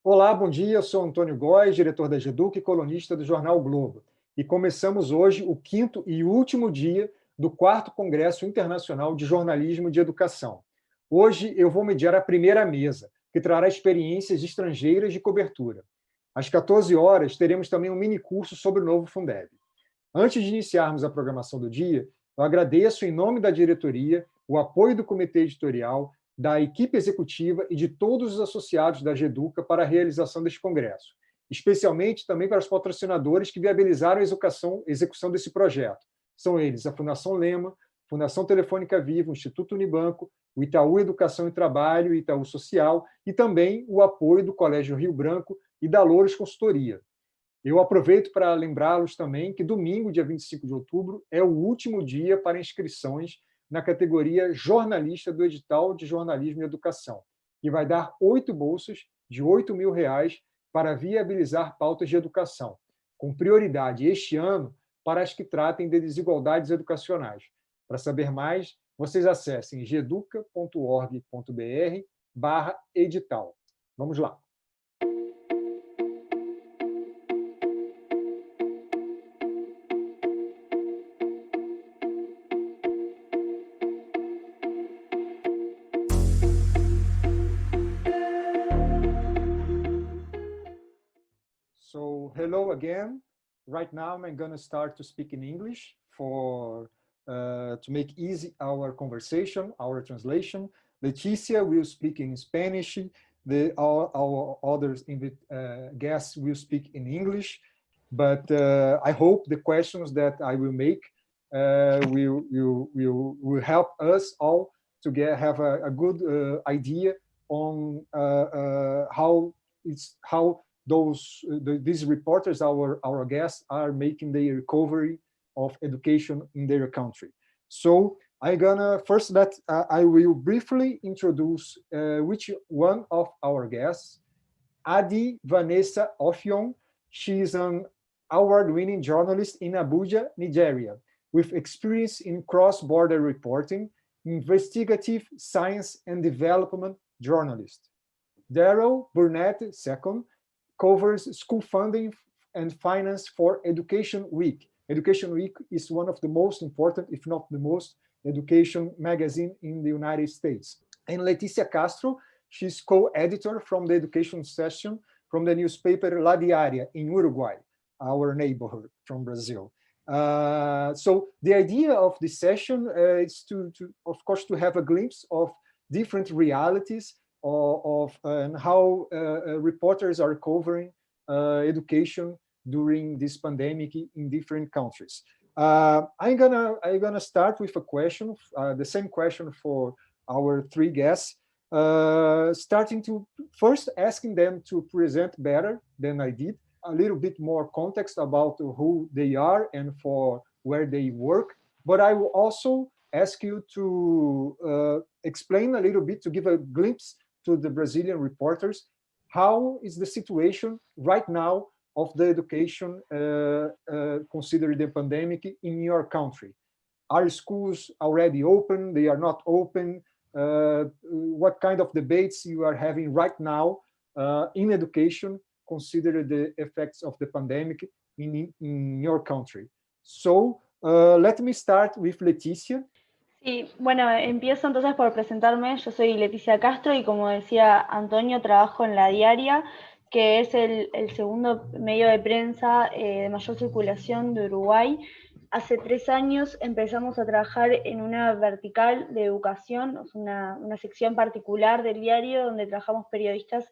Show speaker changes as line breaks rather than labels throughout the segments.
Olá, bom dia, eu sou Antônio Gois, diretor da Jeduca e colunista do jornal Globo. E começamos hoje o quinto e último dia do quarto Congresso Internacional de Jornalismo de Educação. Hoje eu vou mediar a primeira mesa, que trará experiências estrangeiras de cobertura. Às 14 horas, teremos também um mini-curso sobre o novo Fundeb. Antes de iniciarmos a programação do dia, eu agradeço, em nome da diretoria, o apoio do comitê editorial, da equipe executiva e de todos os associados da Jeduca para a realização deste congresso, especialmente também para os patrocinadores que viabilizaram a execução desse projeto. São eles a Fundação Lema, Fundação Telefônica Viva, o Instituto Unibanco, o Itaú Educação e Trabalho, o Itaú Social e também o apoio do Colégio Rio Branco e da Louros Consultoria. Eu aproveito para lembrá-los também que domingo, dia 25 de outubro, é o último dia para inscrições na categoria jornalista do edital de jornalismo e educação, que vai dar 8 bolsas de R$ 8.000 para viabilizar pautas de educação, com prioridade este ano para as que tratem de desigualdades educacionais. Para saber mais, vocês acessem jeduca.org.br/edital. Vamos lá. So, hello again. Right now, I'm going to start to speak in English to make easy our conversation, our translation. Leticia will speak in Spanish. Our other guests will speak in English. But I hope the questions that I will make will help us all to have a good idea on how these reporters, our guests, are making the recovery of education in their country. So I will briefly introduce which one of our guests. Adie Vanessa Offiong. She is an award-winning journalist in Abuja, Nigeria, with experience in cross-border reporting, investigative science and development journalist. Daarel, Burnette, second, covers school funding and finance for Education Week. Education Week is one of the most important, if not the most, education magazine in the United States. And Leticia Castro, she's co-editor from the education section from the newspaper Diaria in Uruguay, our neighborhood from Brazil. So the idea of this session is to, of course, to have a glimpse of different realities and how reporters are covering education during this pandemic in different countries. I'm gonna start with a question, the same question for our three guests, starting to first asking them to present better than I did, a little bit more context about who they are and for where they work. But I will also ask you to explain a little bit, to give a glimpse to the Brazilian reporters, how is the situation right now of the education considering the pandemic in your country? Are schools already open? They are not open? What kind of debates you are having right now in education, considering the effects of the pandemic in your country? So let me start with Leticia.
Sí, bueno, empiezo entonces por presentarme. Yo soy Leticia Castro y, como decía Antonio, trabajo en la Diaria, que es el segundo medio de prensa de mayor circulación de Uruguay. Hace 3 años empezamos a trabajar en una vertical de educación, una sección particular del diario donde trabajamos periodistas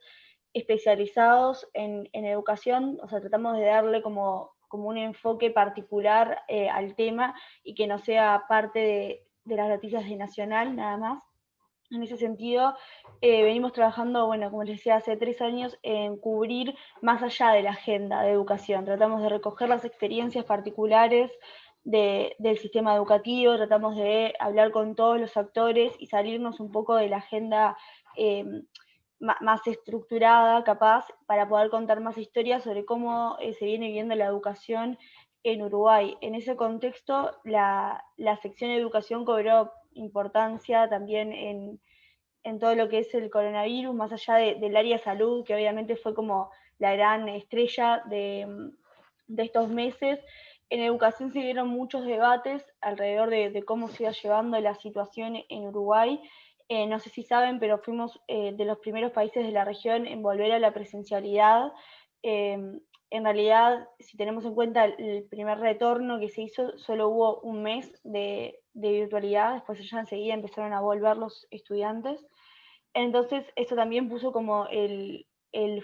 especializados en educación. O sea, tratamos de darle como un enfoque particular al tema y que no sea parte de las noticias de Nacional, nada más. En ese sentido, venimos trabajando, bueno, como les decía, hace 3 años en cubrir más allá de la agenda de educación. Tratamos de recoger las experiencias particulares del sistema educativo, tratamos de hablar con todos los actores y salirnos un poco de la agenda más estructurada, capaz, para poder contar más historias sobre cómo se viene viviendo la educación en Uruguay. En ese contexto, la sección de educación cobró importancia también en todo lo que es el coronavirus, más allá del área de salud, que obviamente fue como la gran estrella de estos meses. En educación se dieron muchos debates alrededor de cómo se iba llevando la situación en Uruguay. No sé si saben, pero fuimos de los primeros países de la región en volver a la presencialidad. En realidad, si tenemos en cuenta el primer retorno que se hizo, solo hubo un mes de virtualidad, después ya enseguida empezaron a volver los estudiantes. Entonces, esto también puso como el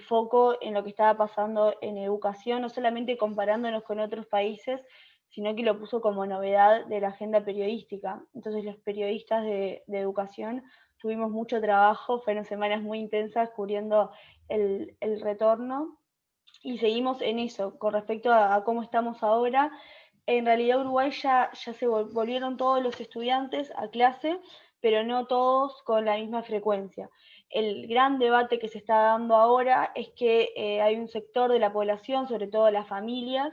foco en lo que estaba pasando en educación, no solamente comparándonos con otros países, sino que lo puso como novedad de la agenda periodística. Entonces los periodistas de educación tuvimos mucho trabajo, fueron semanas muy intensas cubriendo el retorno, y seguimos en eso. Con respecto a cómo estamos ahora, en realidad Uruguay ya se volvieron todos los estudiantes a clase, pero no todos con la misma frecuencia. El gran debate que se está dando ahora es que hay un sector de la población, sobre todo las familias,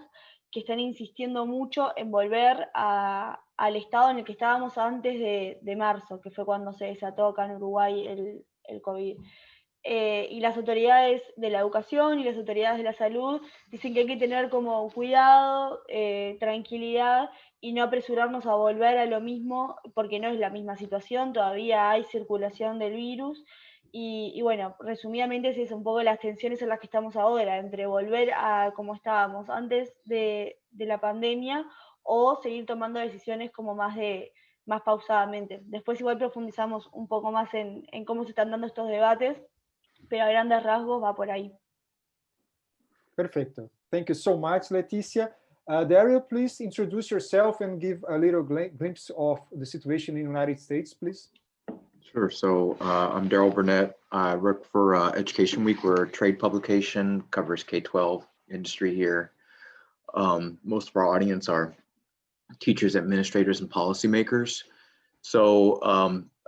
que están insistiendo mucho en volver al estado en el que estábamos antes de marzo, que fue cuando se desató acá en Uruguay el COVID. Y las autoridades de la educación y las autoridades de la salud dicen que hay que tener como cuidado, tranquilidad, y no apresurarnos a volver a lo mismo, porque no es la misma situación, todavía hay circulación del virus. Y bueno, resumidamente es un poco las tensiones en las que estamos ahora, entre volver a como estábamos antes de la pandemia, o seguir tomando decisiones como más pausadamente. Después igual profundizamos un poco más en cómo se están dando estos debates, pero a grandes rasgos va por ahí.
Perfecto. Thank you so much, Leticia. Daarel, please introduce yourself and give a little glimpse of the situation in the United States, please.
Sure. So I'm Daarel Burnette. I work for Education Week. We're a trade publication, covers K-12 industry here. Most of our audience are teachers, administrators, and policymakers. So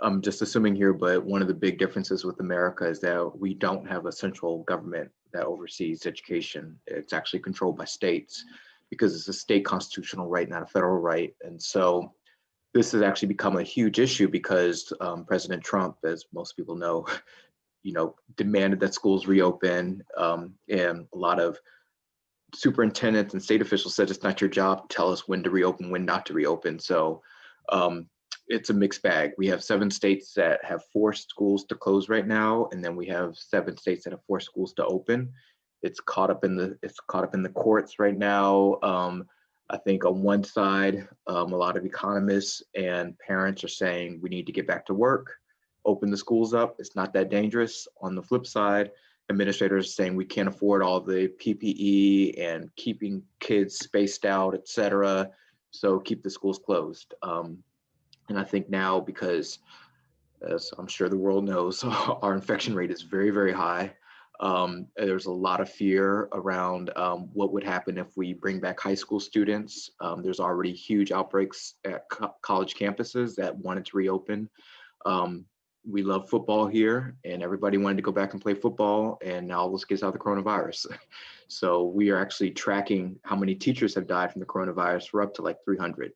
I'm just assuming here, but one of the big differences with America is that we don't have a central government that oversees education. It's actually controlled by states because it's a state constitutional right, not a federal right. And so this has actually become a huge issue because President Trump, as most people know, demanded that schools reopen, and a lot of superintendents and state officials said it's not your job to tell us when to reopen, when not to reopen. So it's a mixed bag. We have 7 states that have forced schools to close right now, and then we have 7 states that have forced schools to open. It's caught up in the courts right now. I think on one side, a lot of economists and parents are saying we need to get back to work, open the schools up. It's not that dangerous. On the flip side, administrators are saying we can't afford all the PPE and keeping kids spaced out, et cetera. So keep the schools closed. And I think now, because as I'm sure the world knows, our infection rate is very, very high. There's a lot of fear around what would happen if we bring back high school students. There's already huge outbreaks at college campuses that wanted to reopen. We love football here, and everybody wanted to go back and play football, and now all those kids have the coronavirus. So we are actually tracking how many teachers have died from the coronavirus. We're up to like 300.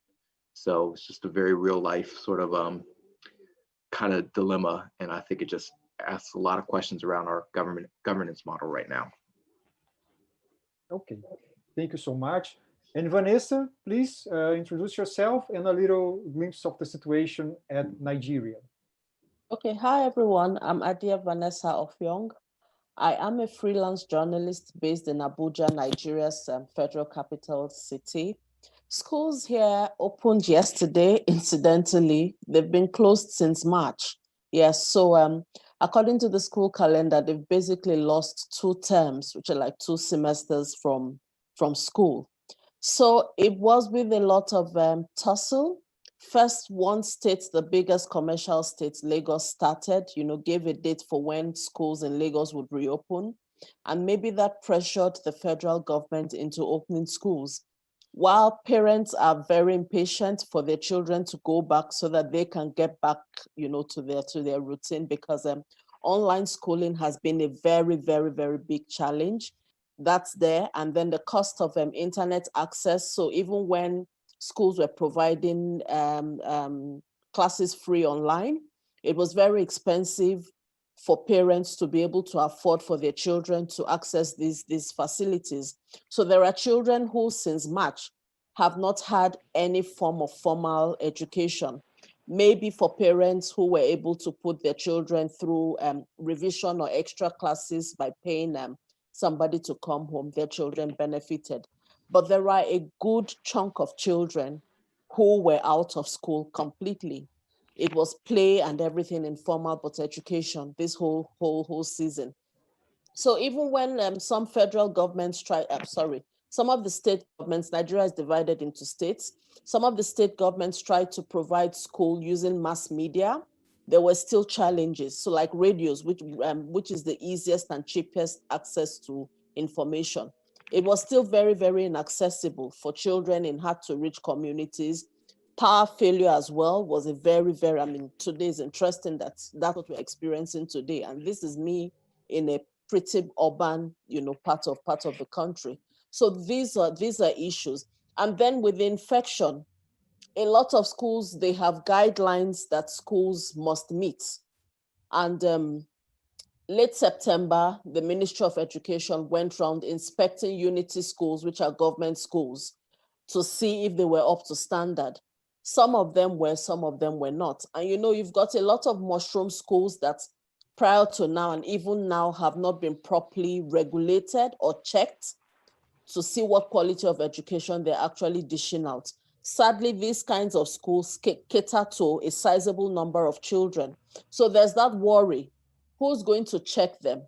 So it's just a very real life sort of kind of dilemma, and I think it just asks a lot of questions around our governance model right now.
Okay, thank you so much. And Vanessa, please introduce yourself and a little glimpse of the situation at Nigeria.
Okay, hi everyone. I'm Adie Vanessa Offiong. I am a freelance journalist based in Abuja, Nigeria's federal capital city. Schools here opened yesterday, incidentally. They've been closed since March. Yes, so according to the school calendar, they've basically lost 2 terms, which are like 2 semesters from school. So it was with a lot of tussle. First, one state, the biggest commercial state, Lagos, started, gave a date for when schools in Lagos would reopen. And maybe that pressured the federal government into opening schools. While parents are very impatient for their children to go back so that they can get back, to their routine, because online schooling has been a very, very, very big challenge. That's there. And then the cost of internet access. So even when schools were providing classes free online, It was very expensive for parents to be able to afford for their children to access these facilities. So there are children who since March have not had any form of formal education. Maybe for parents who were able to put their children through revision or extra classes by paying somebody to come home, their children benefited. But there are a good chunk of children who were out of school completely. It was play and everything informal, but education this whole season. So even when some federal governments some of the state governments, Nigeria is divided into states. Some of the state governments tried to provide school using mass media. There were still challenges. So like radios, which is the easiest and cheapest access to information. It was still very, very inaccessible for children in hard to reach communities. Power failure as well was a very, very, today is interesting that's what we're experiencing today. And this is me in a pretty urban, part of the country. So these are issues. And then with the infection, a lot of schools, they have guidelines that schools must meet. And late September, the Ministry of Education went around inspecting unity schools, which are government schools, to see if they were up to standard. Some of them were, some of them were not. And you've got a lot of mushroom schools that prior to now and even now have not been properly regulated or checked to see what quality of education they're actually dishing out. Sadly, these kinds of schools cater to a sizable number of children. So there's that worry. Who's going to check them?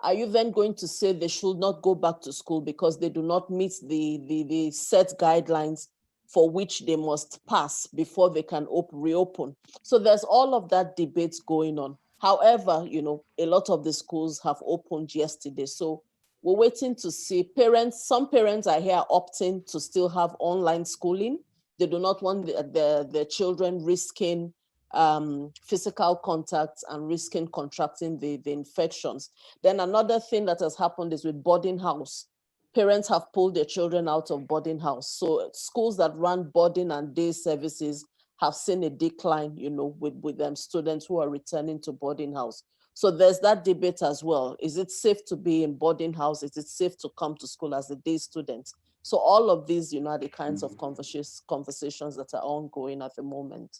Are you then going to say they should not go back to school because they do not meet the set guidelines for which they must pass before they can reopen? So there's all of that debate going on. However, a lot of the schools have opened yesterday. So we're waiting to see some parents are here opting to still have online schooling. They do not want their children risking physical contacts and risking contracting the infections. Then another thing that has happened is with boarding house. Parents have pulled their children out of boarding house. So schools that run boarding and day services have seen a decline, with them students who are returning to boarding house. So there's that debate as well. Is it safe to be in boarding house? Is it safe to come to school as a day student? So all of these, are the kinds of conversations that are ongoing at the moment.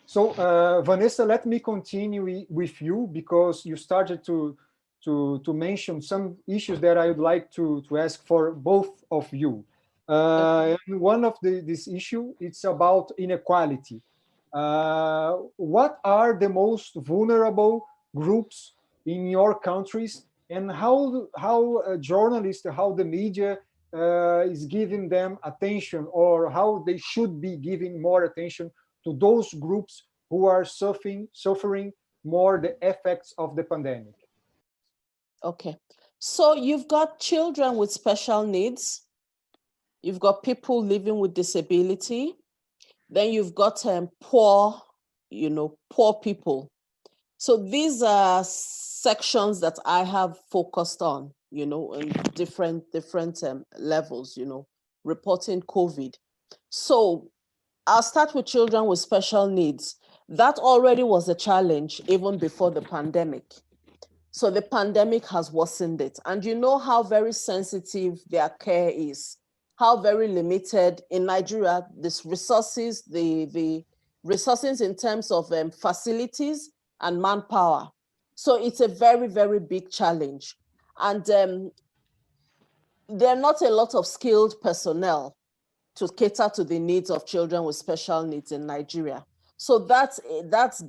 So Vanessa, let me continue with you because you started to mention some issues that I would like to ask for both of you. And one of this issue, it's about inequality. What are the most vulnerable groups in your countries, and how journalists, how the media is giving them attention, or how they should be giving more attention to those groups who are suffering more the effects of the pandemic?
Okay, so you've got children with special needs, you've got people living with disability, then you've got poor people. So these are sections that I have focused on, in different levels, reporting COVID. So I'll start with children with special needs. That already was a challenge even before the pandemic. So the pandemic has worsened it. And you know how very sensitive their care is, how very limited in Nigeria, the resources in terms of facilities and manpower. So it's a very, very big challenge. And there are not a lot of skilled personnel to cater to the needs of children with special needs in Nigeria. So that's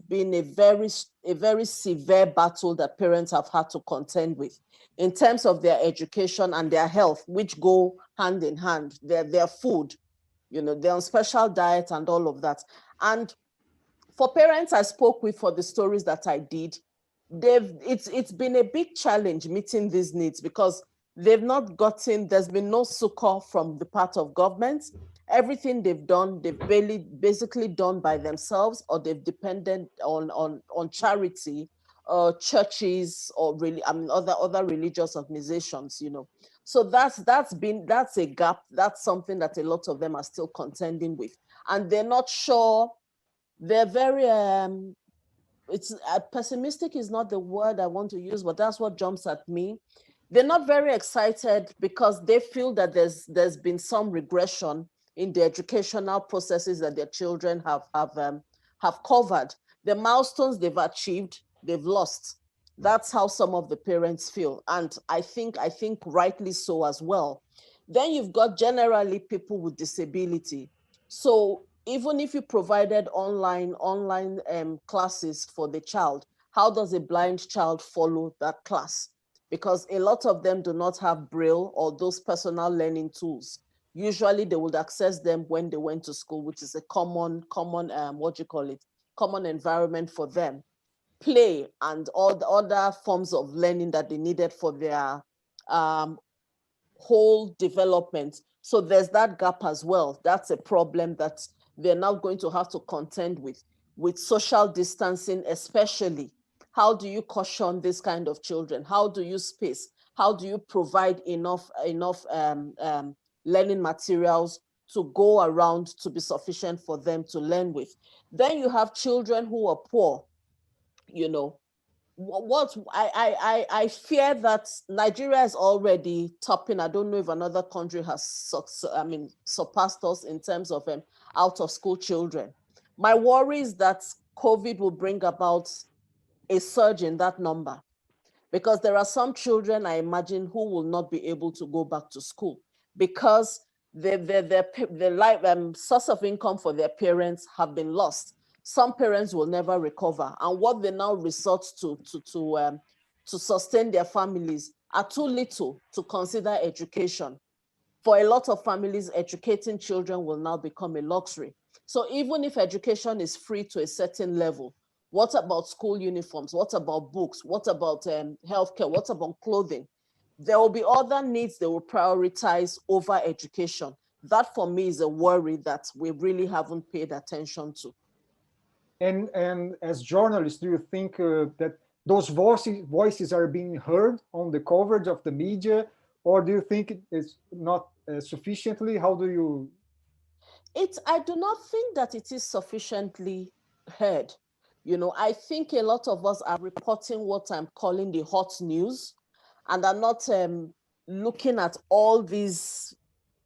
been a very severe battle that parents have had to contend with in terms of their education and their health, which go hand in hand. Their food, they're on special diet and all of that. And for parents I spoke with for the stories that I did, it's been a big challenge meeting these needs because there's been no succor from the part of government. Everything they've done, they've basically done by themselves, or they've depended on charity, churches, or really, other religious organizations, So that's a gap. That's something that a lot of them are still contending with. And they're not sure, they're very it's pessimistic is not the word I want to use, but that's what jumps at me. They're not very excited because they feel that there's been some regression in the educational processes that their children have covered. The milestones they've achieved, they've lost. That's how some of the parents feel. And I think rightly so as well. Then you've got generally people with disability. So even if you provided online classes for the child, how does a blind child follow that class? Because a lot of them do not have Braille or those personal learning tools. Usually they would access them when they went to school, which is a common environment for them. Play and all the other forms of learning that they needed for their whole development. So there's that gap as well. That's a problem that they're now going to have to contend with social distancing, especially. How do you caution this kind of children? How do you space? How do you provide enough learning materials to go around to be sufficient for them to learn with? Then you have children who are poor. You know, what I fear that Nigeria is already topping. I don't know if another country has surpassed us in terms of out of school children. My worry is that COVID will bring about a surge in that number, because there are some children, I imagine, who will not be able to go back to school because the source of income for their parents have been lost. Some parents will never recover, and what they now resort to sustain their families are too little to consider education. For a lot of families, educating children will now become a luxury. So even if education is free to a certain level, what about school uniforms? What about books? What about healthcare? What about clothing? There will be other needs they will prioritize over education. That for me is a worry that we really haven't paid attention to.
And as journalists, do you think that those voices are being heard on the coverage of the media, or do you think it's not sufficiently? How do you?
I do not think that it is sufficiently heard. You know, I think a lot of us are reporting what I'm calling the hot news, and are not looking at all these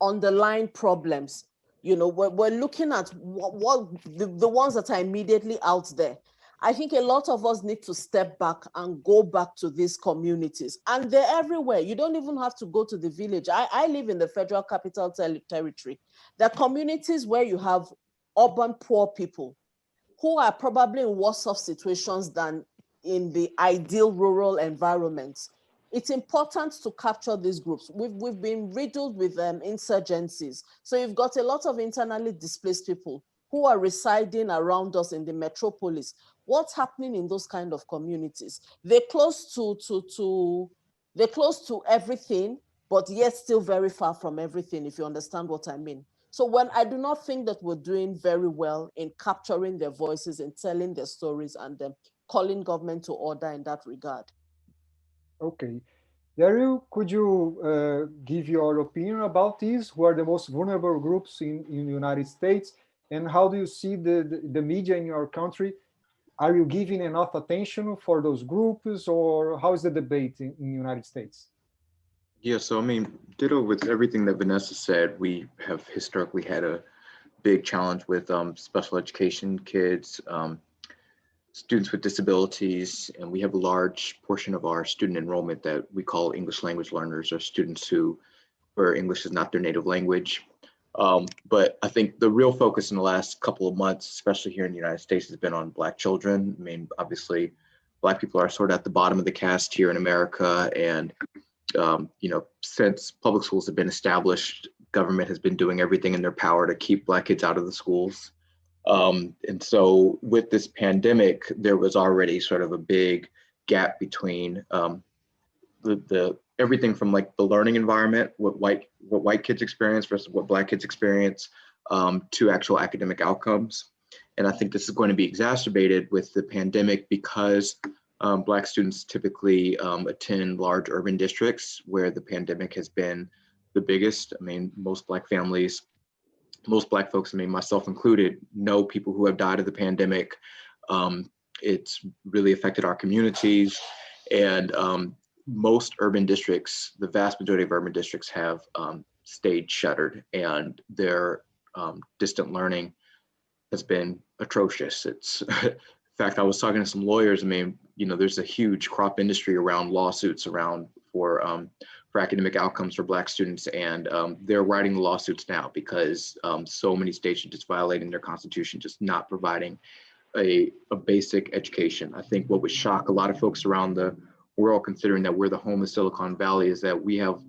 underlying problems. You know, we're looking at the ones that are immediately out there. I think a lot of us need to step back and go back to these communities, and they're everywhere. You don't even have to go to the village. I live in the Federal Capital Territory. There are communities where you have urban poor people who are probably in worse off situations than in the ideal rural environments. It's important to capture these groups. We've been riddled with insurgencies. So you've got a lot of internally displaced people who are residing around us in the metropolis. What's happening in those kind of communities? They're close to everything, but yet still very far from everything, if you understand what I mean. So when I do not think that we're doing very well in capturing their voices and telling their stories and calling government to order in that regard.
Okay. Daarel, could you give your opinion about these? Who are the most vulnerable groups in the United States? And how do you see the media in your country? Are you giving enough attention for those groups, or how is the debate in the United States?
Yeah, so I mean, ditto with everything that Vanessa said. We have historically had a big challenge with special education kids, students with disabilities, and we have a large portion of our student enrollment that we call English language learners, or students where English is not their native language. But I think the real focus in the last couple of months, especially here in the United States, has been on Black children. I mean, obviously, Black people are sort of at the bottom of the cast here in America, and you know, since public schools have been established, government has been doing everything in their power to keep Black kids out of the schools. And so with this pandemic, there was already sort of a big gap between everything from like the learning environment, what white kids experience versus what Black kids experience, to actual academic outcomes. And I think this is going to be exacerbated with the pandemic because Black students typically attend large urban districts where the pandemic has been the biggest. I mean, most Black families, most Black folks, I mean, myself included, know people who have died of the pandemic. It's really affected our communities, and most urban districts, the vast majority of urban districts have stayed shuttered, and their distant learning has been atrocious. It's, in fact, I was talking to some lawyers. I mean, you know, there's a huge crop industry around lawsuits around for academic outcomes for Black students, and they're writing the lawsuits now because so many states are just violating their constitution, just not providing a basic education. I think what would shock a lot of folks around the world, considering that we're the home of Silicon Valley, is that we have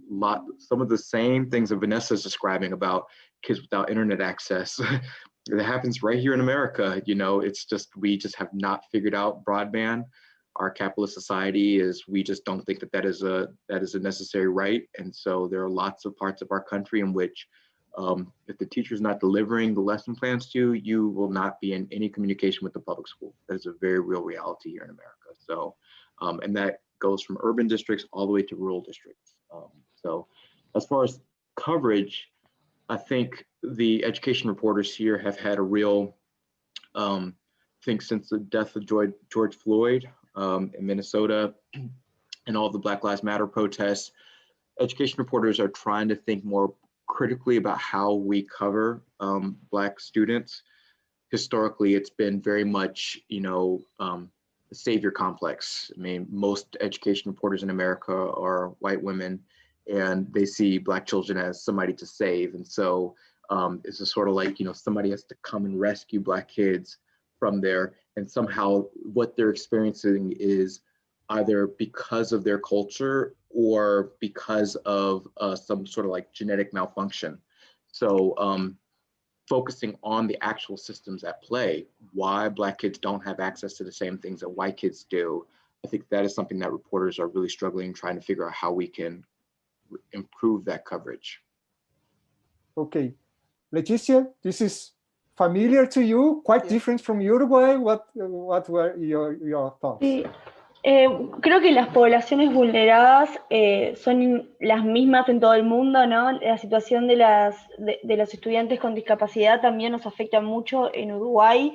some of the same things that Vanessa is describing about kids without internet access. That happens right here in America. You know, it's just, we just have not figured out broadband. Our capitalist society we just don't think that is a necessary right. And so there are lots of parts of our country in which if the teacher's not delivering the lesson plans to you, you will not be in any communication with the public school. That is a very real reality here in America. So, and that goes from urban districts all the way to rural districts. So as far as coverage, I think the education reporters here have had a real, I think since the death of George Floyd in Minnesota and all the Black Lives Matter protests, education reporters are trying to think more critically about how we cover Black students. Historically, it's been very much, you know, the savior complex. I mean, most education reporters in America are white women, and they see Black children as somebody to save. And so it's just sort of like, you know, somebody has to come and rescue Black kids from there. And somehow what they're experiencing is either because of their culture or because of some sort of like genetic malfunction. So focusing on the actual systems at play, why Black kids don't have access to the same things that white kids do, I think that is something that reporters are really struggling, trying to figure out how we can improve that coverage.
Okay, Leticia, this is familiar to you, quite different from Uruguay. What were your thoughts?
Sí. Creo que las poblaciones vulneradas son las mismas en todo el mundo, ¿no? La situación de los estudiantes con discapacidad también nos afecta mucho en Uruguay.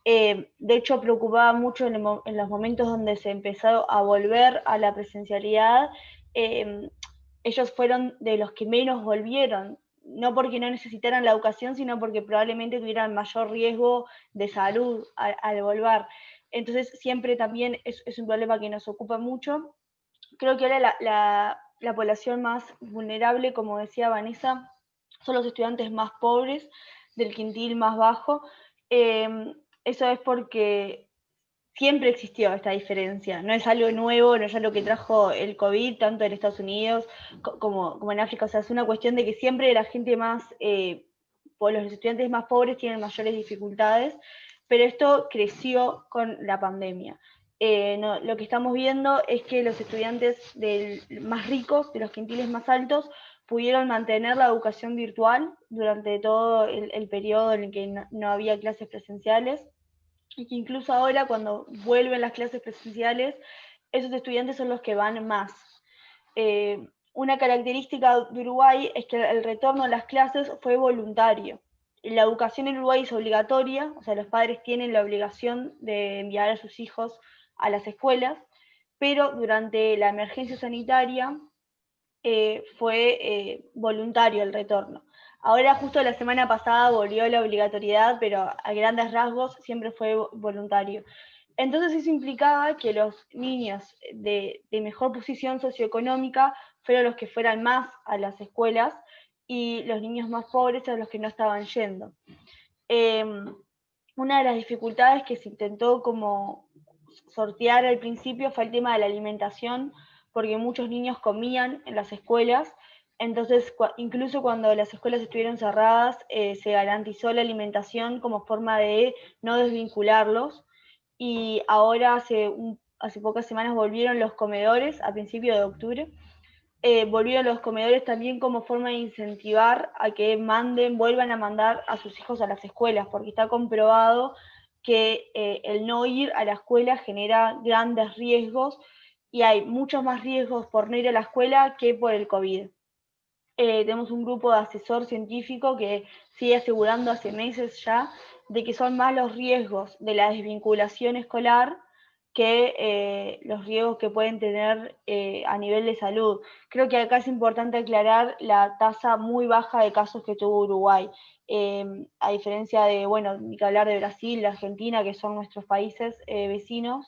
De hecho, preocupaba mucho en los momentos donde se empezó a volver a la presencialidad. Ellos fueron de los que menos volvieron, no porque no necesitaran la educación, sino porque probablemente tuvieran mayor riesgo de salud al volver. Entonces siempre también es un problema que nos ocupa mucho. Creo que ahora la población más vulnerable, como decía Vanessa, son los estudiantes más pobres, del quintil más bajo. Eso es porque siempre existió esta diferencia, no es algo nuevo, no es algo que trajo el COVID, tanto en Estados Unidos como en África. O sea, es una cuestión de que siempre la gente más, los estudiantes más pobres tienen mayores dificultades, pero esto creció con la pandemia. Lo que estamos viendo es que los estudiantes más ricos, de los quintiles más altos, pudieron mantener la educación virtual durante todo el periodo en el que no había clases presenciales, y que incluso ahora, cuando vuelven las clases presenciales, esos estudiantes son los que van más. Una característica de Uruguay es que el retorno a las clases fue voluntario. La educación en Uruguay es obligatoria, o sea, los padres tienen la obligación de enviar a sus hijos a las escuelas, pero durante la emergencia sanitaria fue voluntario el retorno. Ahora, justo la semana pasada, volvió la obligatoriedad, pero a grandes rasgos siempre fue voluntario. Entonces eso implicaba que los niños de mejor posición socioeconómica fueron los que fueran más a las escuelas, y los niños más pobres eran los que no estaban yendo. Una de las dificultades que se intentó como sortear al principio fue el tema de la alimentación, porque muchos niños comían en las escuelas. Entonces, incluso cuando las escuelas estuvieron cerradas, se garantizó la alimentación como forma de no desvincularlos, y ahora hace pocas semanas volvieron los comedores, a principios de octubre. Volvieron los comedores también como forma de incentivar a que vuelvan a mandar a sus hijos a las escuelas, porque está comprobado que el no ir a la escuela genera grandes riesgos, y hay muchos más riesgos por no ir a la escuela que por el COVID. Tenemos un grupo de asesor científico que sigue asegurando hace meses ya de que son más los riesgos de la desvinculación escolar que los riesgos que pueden tener a nivel de salud. Creo que acá es importante aclarar la tasa muy baja de casos que tuvo Uruguay, a diferencia de, bueno, ni que hablar de Brasil, de Argentina, que son nuestros países vecinos.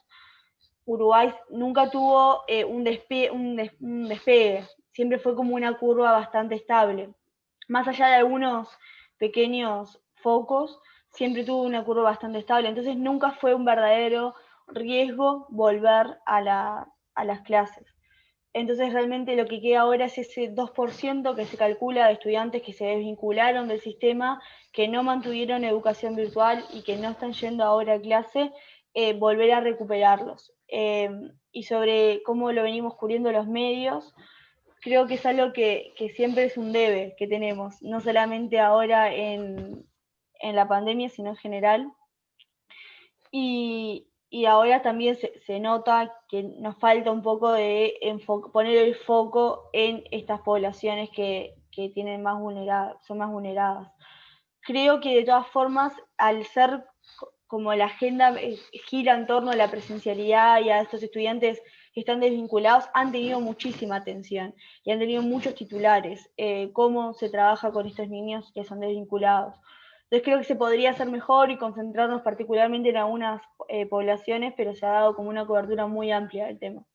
Uruguay nunca tuvo un despegue, siempre fue como una curva bastante estable. Más allá de algunos pequeños focos, siempre tuvo una curva bastante estable, entonces nunca fue un verdadero riesgo volver a las clases. Entonces realmente lo que queda ahora es ese 2% que se calcula de estudiantes que se desvincularon del sistema, que no mantuvieron educación virtual y que no están yendo ahora a clase, volver a recuperarlos. Y sobre cómo lo venimos cubriendo los medios, creo que es algo que siempre es un debe que tenemos, no solamente ahora en la pandemia, sino en general. Y ahora también se nota que nos falta un poco de poner el foco en estas poblaciones que tienen son más vulneradas. Creo que de todas formas, al ser como la agenda gira en torno a la presencialidad y a estos estudiantes que están desvinculados, han tenido muchísima atención y han tenido muchos titulares, cómo se trabaja con estos niños que son desvinculados. Entonces creo que se podría hacer mejor y concentrarnos particularmente en algunas poblaciones, pero se ha dado como una cobertura muy amplia del tema.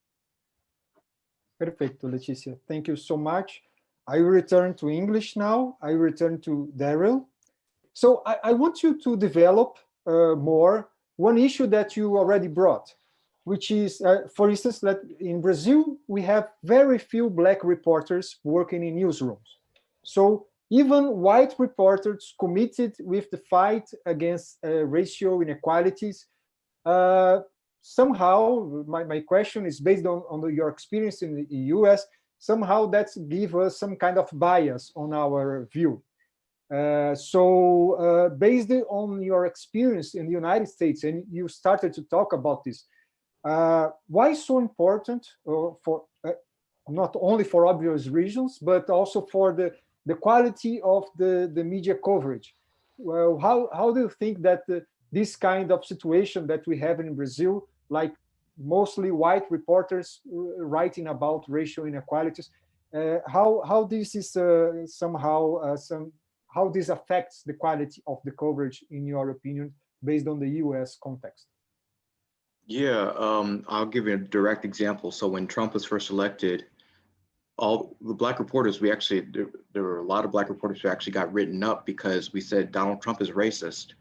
Perfecto, Leticia. Thank you so much. I will return to English now. I will return to Daarel. So I want you to develop more one issue that you already brought, which is, for instance, that in Brazil, we have very few Black reporters working in newsrooms. So even white reporters committed with the fight against racial inequalities, somehow, my question is based on your experience in the US, somehow that gives us some kind of bias on our view. So based on your experience in the United States, and you started to talk about this, why so important for not only for obvious reasons, but also for the quality of the media coverage? Well, how do you think that this kind of situation that we have in Brazil, like mostly white reporters writing about racial inequalities, how this is how this affects the quality of the coverage, in your opinion, based on the US context?
Yeah, I'll give you a direct example. So when Trump was first elected, all the Black reporters, there were a lot of Black reporters who actually got written up because we said Donald Trump is racist.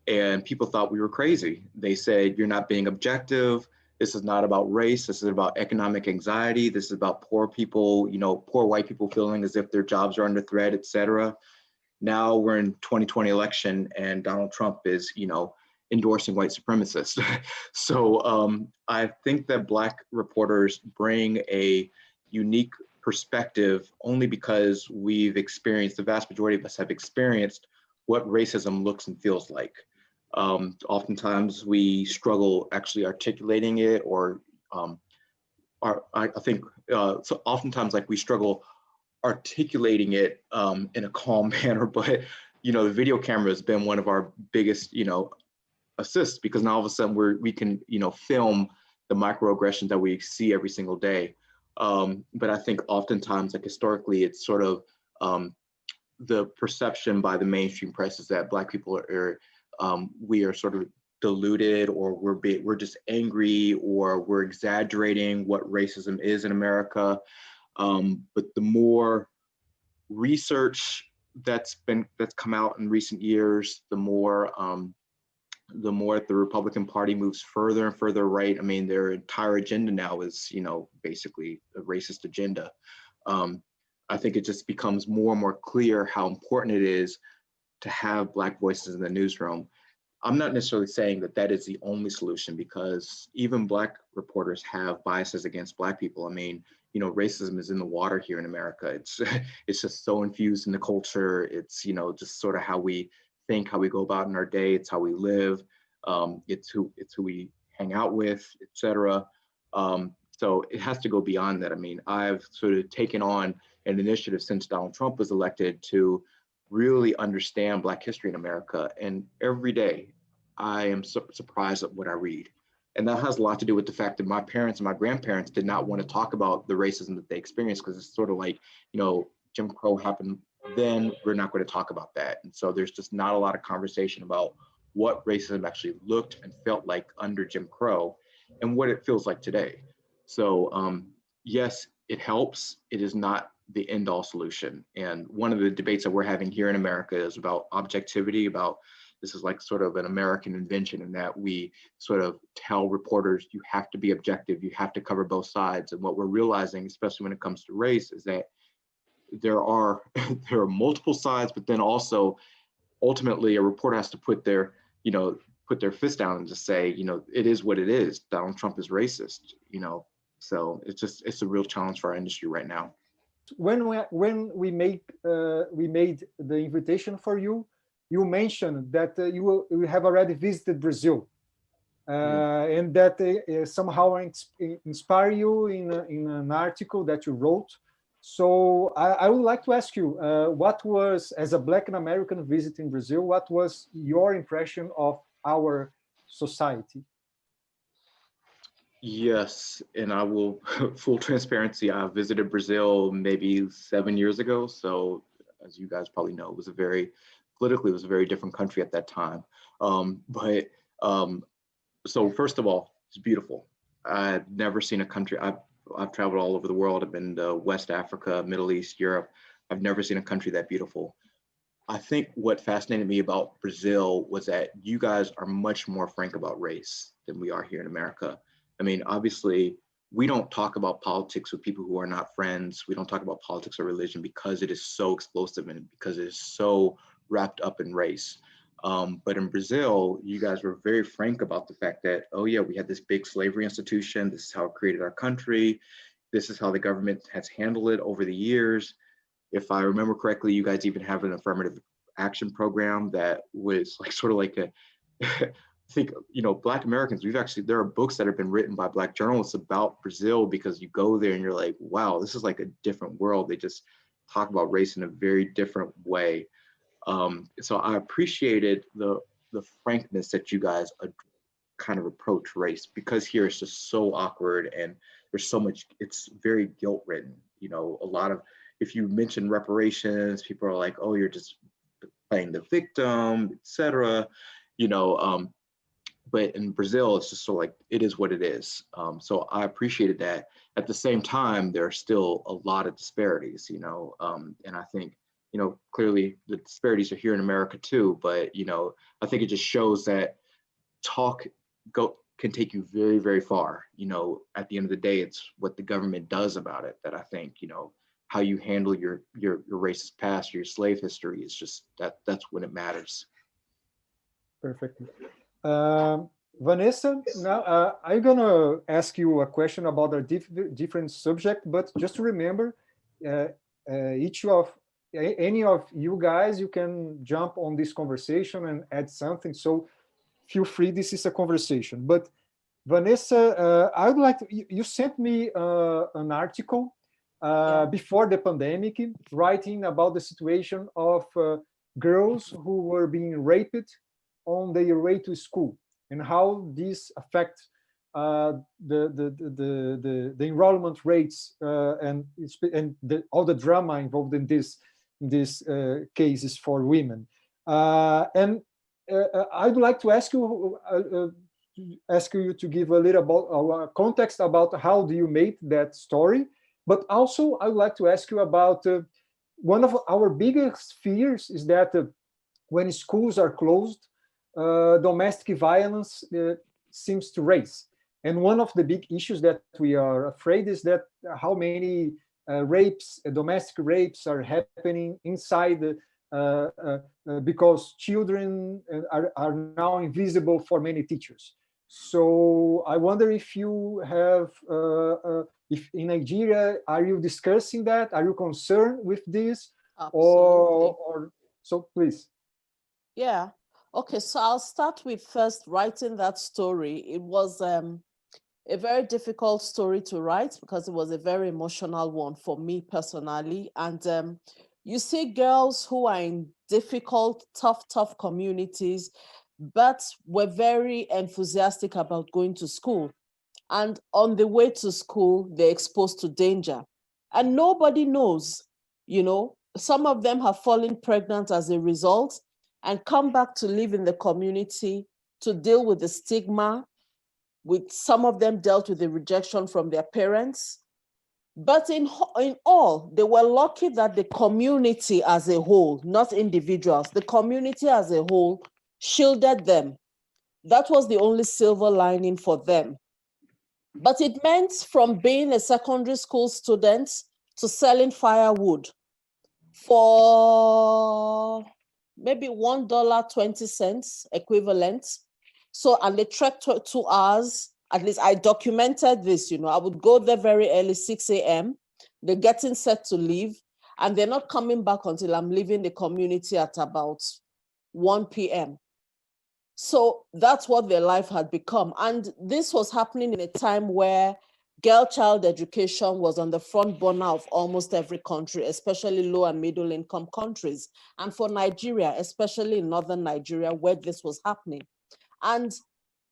And people thought we were crazy. They said, you're not being objective. This is not about race. This is about economic anxiety. This is about poor people, poor white people feeling as if their jobs are under threat, et cetera. Now we're in 2020 election and Donald Trump is, endorsing white supremacists. So I think that Black reporters bring a unique perspective only because we've experienced, the vast majority of us have experienced what racism looks and feels like. Oftentimes we struggle actually articulating it, or I think so oftentimes we struggle articulating it in a calm manner, but the video camera has been one of our biggest assists, because now all of a sudden we can film the microaggressions that we see every single day. But I think oftentimes historically it's sort of the perception by the mainstream press is that Black people we are sort of deluded, or we're just angry, or we're exaggerating what racism is in America. But the more research that's come out in recent years, the more the Republican Party moves further and further right. I mean, their entire agenda now is, basically a racist agenda. I think it just becomes more and more clear how important it is to have Black voices in the newsroom. I'm not necessarily saying that that is the only solution, because even Black reporters have biases against Black people. I mean, racism is in the water here in America. It's just so infused in the culture. It's, just sort of how we think, how we go about in our day. It's how we live. It's who we hang out with, etc. So it has to go beyond that. I mean, I've sort of taken on an initiative since Donald Trump was elected to really understand Black history in America. And every day I am surprised at what I read. And that has a lot to do with the fact that my parents and my grandparents did not want to talk about the racism that they experienced, because it's sort of like, you know, Jim Crow happened then, we're not going to talk about that. And so there's just not a lot of conversation about what racism actually looked and felt like under Jim Crow and what it feels like today. So yes, it helps. It is not the end all solution. And one of the debates that we're having here in America is about objectivity, about this is like sort of an American invention in that we sort of tell reporters, you have to be objective, you have to cover both sides. And what we're realizing, especially when it comes to race, is that there are multiple sides, but then also ultimately a reporter has to put their, you know, put their fist down and just say, you know, it is what it is. Donald Trump is racist, you know. So it's a real challenge for our industry right now.
When we made the invitation for you, you mentioned that you have already visited Brazil, and that somehow inspire you in an article that you wrote. So I would like to ask you, what was, as a Black American visiting Brazil, what was your impression of our society?
Yes, and I will, full transparency, I visited Brazil maybe 7 years ago. So as you guys probably know, it was politically, it was a very different country at that time. So first of all, it's beautiful. I've never seen a country, I've traveled all over the world. I've been to West Africa, Middle East, Europe. I've never seen a country that beautiful. I think what fascinated me about Brazil was that you guys are much more frank about race than we are here in America. I mean, obviously, we don't talk about politics with people who are not friends. We don't talk about politics or religion because it is so explosive and because it is so wrapped up in race. But in Brazil, you guys were very frank about the fact that, oh yeah, we had this big slavery institution. This is how it created our country. This is how the government has handled it over the years. If I remember correctly, you guys even have an affirmative action program that was like sort of like a, I think, you know, Black Americans, there are books that have been written by Black journalists about Brazil, because you go there and you're like, wow, this is like a different world. They just talk about race in a very different way. So I appreciated the frankness that you guys kind of approach race, because here it's just so awkward and there's so much, it's very guilt ridden. You know, a lot of, if you mention reparations, people are like, oh, you're just playing the victim, etc. You know, but in Brazil, it's just sort of like, it is what it is. So I appreciated that. At the same time, there are still a lot of disparities, you know, and I think, you know, clearly the disparities are here in America too, but, you know, I think it just shows that talk can take you very, very far. You know, at the end of the day, it's what the government does about it that I think, you know, how you handle your racist past, your slave history, is just that's when it matters.
Perfect. Vanessa, now I'm gonna ask you a question about a different subject, but just remember, any of you guys, you can jump on this conversation and add something. So feel free. This is a conversation. But Vanessa, I would like to. You sent me an article before the pandemic, writing about the situation of girls who were being raped on their way to school, and how this affects the enrollment rates and all the drama involved in these cases for women. And I'd like to ask you to give a little about context about how do you make that story, but also I would like to ask you about one of our biggest fears is that when schools are closed, domestic violence seems to rise. And one of the big issues that we are afraid is that how many domestic rapes are happening inside because children are now invisible for many teachers. So I wonder if you have, if in Nigeria, are you discussing that? Are you concerned with this? Or so please.
Yeah. Okay, so I'll start with first writing that story. It was a very difficult story to write because it was a very emotional one for me personally. And you see girls who are in difficult, tough communities, but were very enthusiastic about going to school. And on the way to school, they're exposed to danger. And nobody knows, you know, some of them have fallen pregnant as a result and come back to live in the community to deal with the stigma. With some of them dealt with the rejection from their parents. But in all, they were lucky that the community as a whole, not individuals, the community as a whole shielded them. That was the only silver lining for them. But it meant from being a secondary school student to selling firewood for maybe $1.20 equivalent. So, and they trekked 2 hours. At least I documented this, you know, I would go there very early, 6 a.m. They're getting set to leave, and they're not coming back until I'm leaving the community at about 1 p.m. So that's what their life had become. And this was happening in a time where girl child education was on the front burner of almost every country, especially low and middle income countries. And for Nigeria, especially in northern Nigeria, where this was happening. And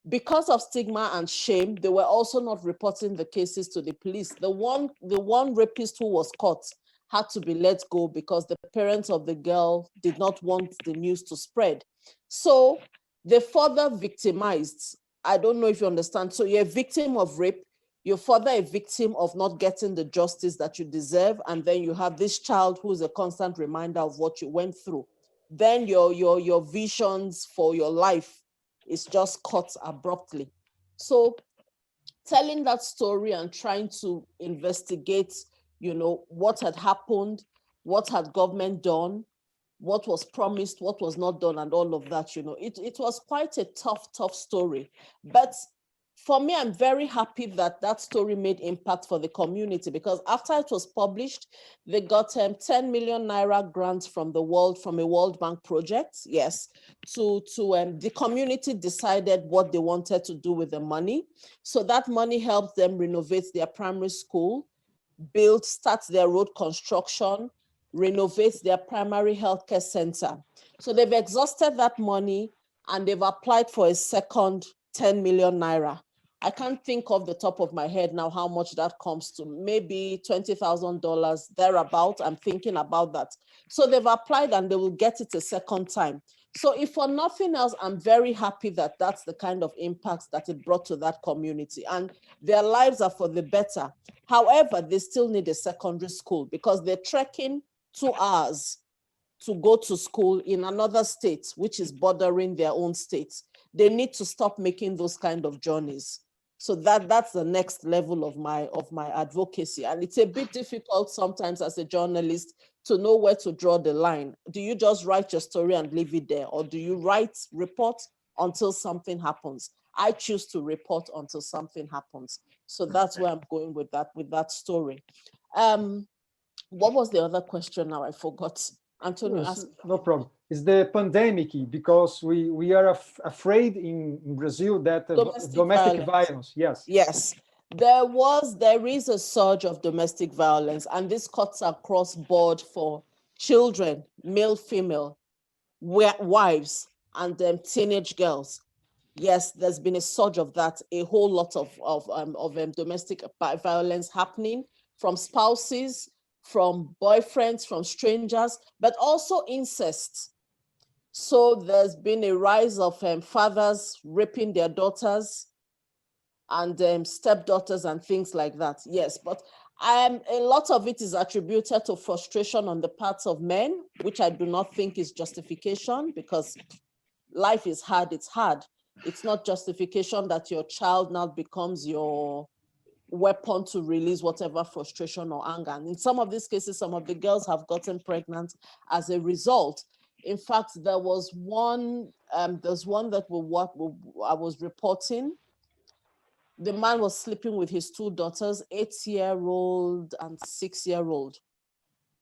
because of stigma and shame, they were also not reporting the cases to the police. The one rapist who was caught had to be let go because the parents of the girl did not want the news to spread. So they further victimized. I don't know if you understand. So you're a victim of rape, you're further a victim of not getting the justice that you deserve, and then you have this child who's a constant reminder of what you went through. Then your visions for your life is just cut abruptly. So telling that story and trying to investigate, you know, what had happened, what had government done, what was promised, what was not done, and all of that, you know, it was quite a tough story. But for me, I'm very happy that that story made impact for the community, because after it was published, they got 10 million naira grants from a World Bank project. Yes, the community decided what they wanted to do with the money. So that money helped them renovate their primary school, start their road construction, renovate their primary healthcare center. So they've exhausted that money and they've applied for a second 10 million naira. I can't think off the top of my head now how much that comes to, maybe $20,000 thereabout. I'm thinking about that. So they've applied and they will get it a second time. So if for nothing else, I'm very happy that that's the kind of impact that it brought to that community, and their lives are for the better. However, they still need a secondary school because they're trekking 2 hours to go to school in another state, which is bordering their own states. They need to stop making those kind of journeys. So that's the next level of my advocacy. And it's a bit difficult sometimes as a journalist to know where to draw the line. Do you just write your story and leave it there? Or do you report until something happens? I choose to report until something happens. So that's where I'm going with that story. What was the other question now? I forgot. Antônio,
yes, no problem. It's the pandemic, because we are afraid in Brazil that domestic violence. Yes.
Yes, there is a surge of domestic violence, and this cuts across board for children, male, female, wives, and teenage girls. Yes, there's been a surge of that, a whole lot of domestic violence happening from spouses, from boyfriends, from strangers, but also incest. So there's been a rise of fathers raping their daughters and stepdaughters and things like that. Yes, but a lot of it is attributed to frustration on the parts of men, which I do not think is justification, because life is hard, it's hard. It's not justification that your child now becomes your weapon to release whatever frustration or anger. And in some of these cases, some of the girls have gotten pregnant as a result. In fact, there was one, there's one that I was reporting. The man was sleeping with his 2 daughters, 8-year-old and 6-year-old.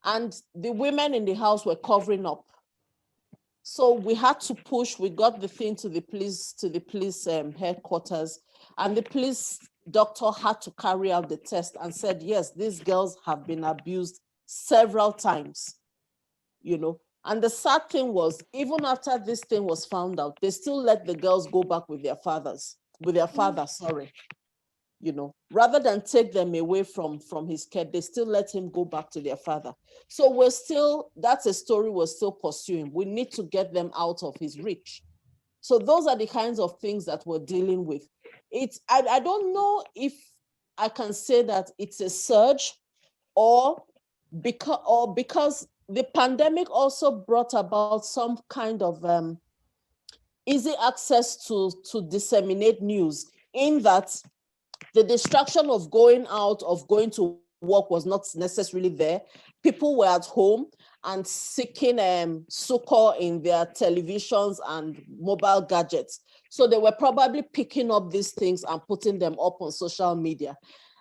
And the women in the house were covering up. So we had to push, we got the thing to the police headquarters, and the police doctor had to carry out the test and said, yes, these girls have been abused several times, you know. And the sad thing was, even after this thing was found out, they still let the girls go back with their father, sorry. You know, rather than take them away from his care, they still let him go back to their father. So that's a story we're still pursuing. We need to get them out of his reach. So those are the kinds of things that we're dealing with. I don't know if I can say that it's a surge or because the pandemic also brought about some kind of easy access to disseminate news, in that the distraction of going out, of going to work was not necessarily there. People were at home and seeking succor in their televisions and mobile gadgets. So they were probably picking up these things and putting them up on social media.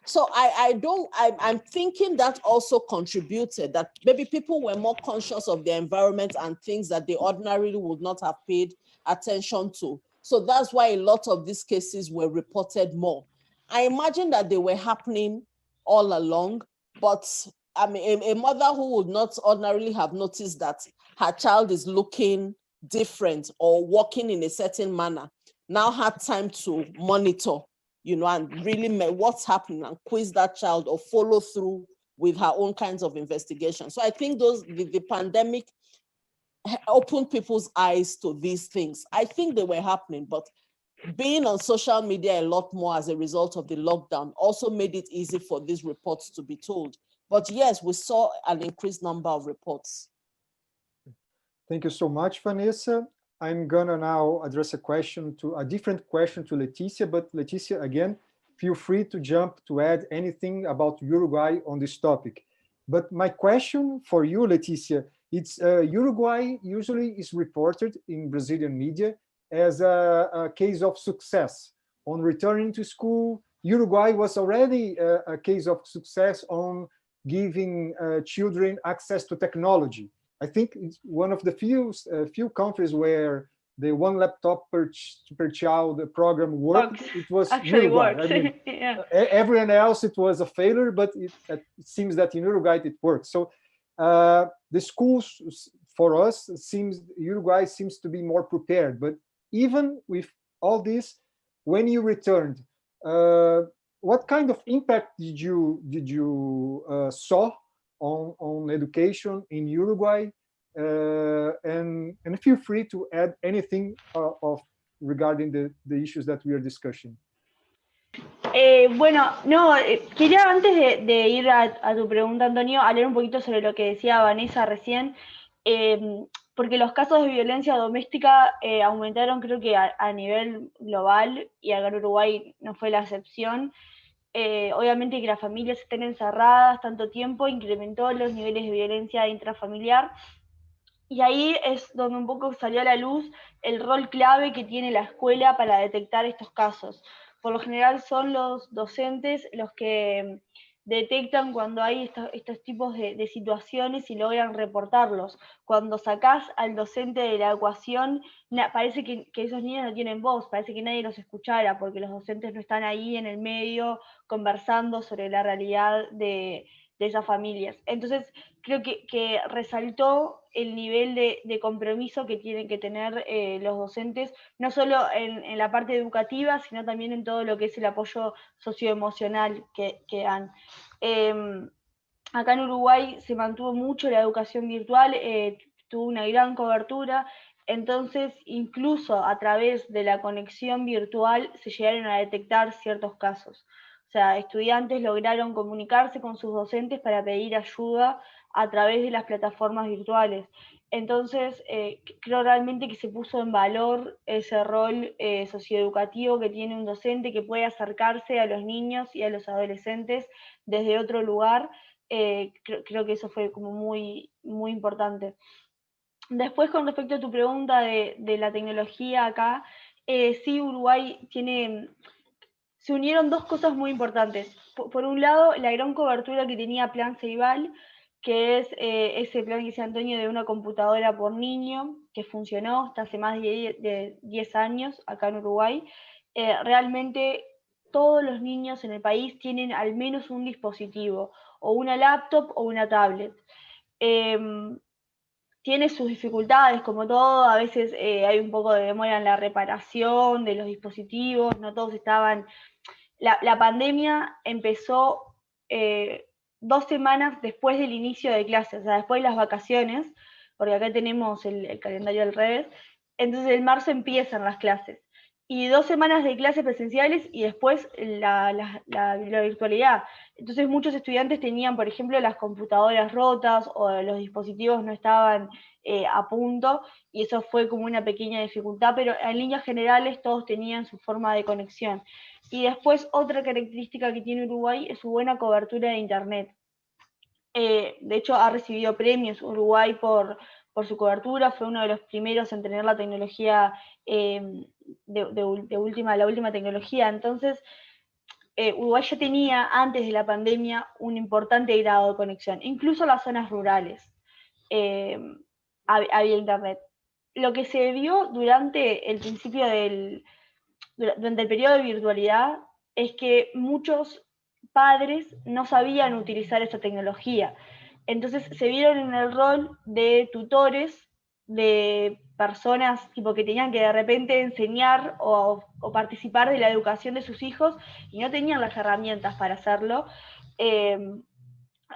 So I'm thinking that also contributed, that maybe people were more conscious of their environment and things that they ordinarily would not have paid attention to. So that's why a lot of these cases were reported more. I imagine that they were happening all along, but I mean, a mother who would not ordinarily have noticed that her child is looking different or walking in a certain manner now had time to monitor, you know, and really what's happening and quiz that child or follow through with her own kinds of investigation. So I think the pandemic opened people's eyes to these things. I think they were happening, but being on social media a lot more as a result of the lockdown also made it easy for these reports to be told. But yes, we saw an increased number of reports.
Thank you so much, Vanessa. I'm gonna now address a different question to Leticia, but Leticia, again, feel free to jump to add anything about Uruguay on this topic. But my question for you, Leticia, it's Uruguay usually is reported in Brazilian media as a case of success on returning to school. Uruguay was already a case of success on giving children access to technology. I think it's one of the few countries where the one laptop per child program worked. It was
actually
Uruguay.
works.
I mean,
Yeah.
Everyone else it was a failure, but it seems that in Uruguay it worked. So the schools for us Uruguay seems to be more prepared. But even with all this, when you returned, what kind of impact did you saw on education in Uruguay? And feel free to add anything regarding the issues that we are discussing.
Bueno, no, quería antes de ir a tu pregunta, Antonio, hablar un poquito sobre lo que decía Vanessa recién, porque los casos de violencia doméstica aumentaron, creo que a nivel global, y acá en Uruguay no fue la excepción. Obviamente que las familias estén encerradas tanto tiempo incrementó los niveles de violencia intrafamiliar, y ahí es donde un poco salió a la luz el rol clave que tiene la escuela para detectar estos casos. Por lo general son los docentes los que detectan cuando hay estos tipos de situaciones y logran reportarlos. Cuando sacás al docente de la ecuación, parece que esos niños no tienen voz, parece que nadie los escuchara, porque los docentes no están ahí en el medio conversando sobre la realidad de esas familias. Entonces, creo que resaltó el nivel de compromiso que tienen que tener los docentes, no solo en la parte educativa, sino también en todo lo que es el apoyo socioemocional que dan. Acá en Uruguay se mantuvo mucho la educación virtual, tuvo una gran cobertura, entonces incluso a través de la conexión virtual se llegaron a detectar ciertos casos. O sea, estudiantes lograron comunicarse con sus docentes para pedir ayuda a través de las plataformas virtuales. Entonces, creo realmente que se puso en valor ese rol socioeducativo que tiene un docente, que puede acercarse a los niños y a los adolescentes desde otro lugar. Creo que eso fue como muy, muy importante. Después, con respecto a tu pregunta de la tecnología acá, sí, Uruguay tiene... Se unieron dos cosas muy importantes. Por un lado, la gran cobertura que tenía Plan Ceibal, que es ese plan que dice Antônio de una computadora por niño, que funcionó hasta hace más de 10 años acá en Uruguay. Realmente todos los niños en el país tienen al menos un dispositivo, o una laptop o una tablet. tiene sus dificultades, como todo, a veces hay un poco de demora en la reparación de los dispositivos, no todos estaban... La pandemia empezó 2 semanas después del inicio de clases, o sea, después de las vacaciones, porque acá tenemos el calendario al revés, entonces en marzo empiezan las clases. Y 2 semanas de clases presenciales y después la virtualidad. Entonces muchos estudiantes tenían, por ejemplo, las computadoras rotas o los dispositivos no estaban a punto, y eso fue como una pequeña dificultad, pero en líneas generales todos tenían su forma de conexión. Y después otra característica que tiene Uruguay es su buena cobertura de Internet. De hecho, ha recibido premios Uruguay por su cobertura, fue uno de los primeros en tener la tecnología la última tecnología. Entonces, Uruguay ya tenía, antes de la pandemia, un importante grado de conexión. Incluso las zonas rurales había Internet. Lo que se vio durante el principio durante el periodo de virtualidad es que muchos padres no sabían utilizar esta tecnología. Entonces se vieron en el rol de tutores, de personas tipo, que tenían que de repente enseñar o participar de la educación de sus hijos y no tenían las herramientas para hacerlo.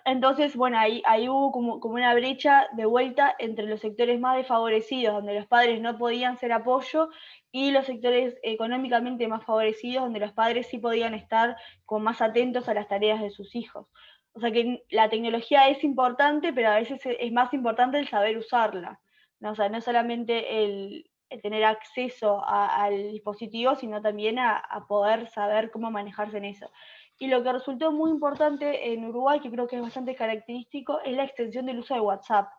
Entonces, bueno, ahí hubo como una brecha de vuelta entre los sectores más desfavorecidos, donde los padres no podían ser apoyo, y los sectores económicamente más favorecidos, donde los padres sí podían estar como más atentos a las tareas de sus hijos. O sea que la tecnología es importante, pero a veces es más importante el saber usarla, ¿no? O sea, no solamente el tener acceso al dispositivo, sino también a poder saber cómo manejarse en eso. Y lo que resultó muy importante en Uruguay, que creo que es bastante característico, es la extensión del uso de WhatsApp.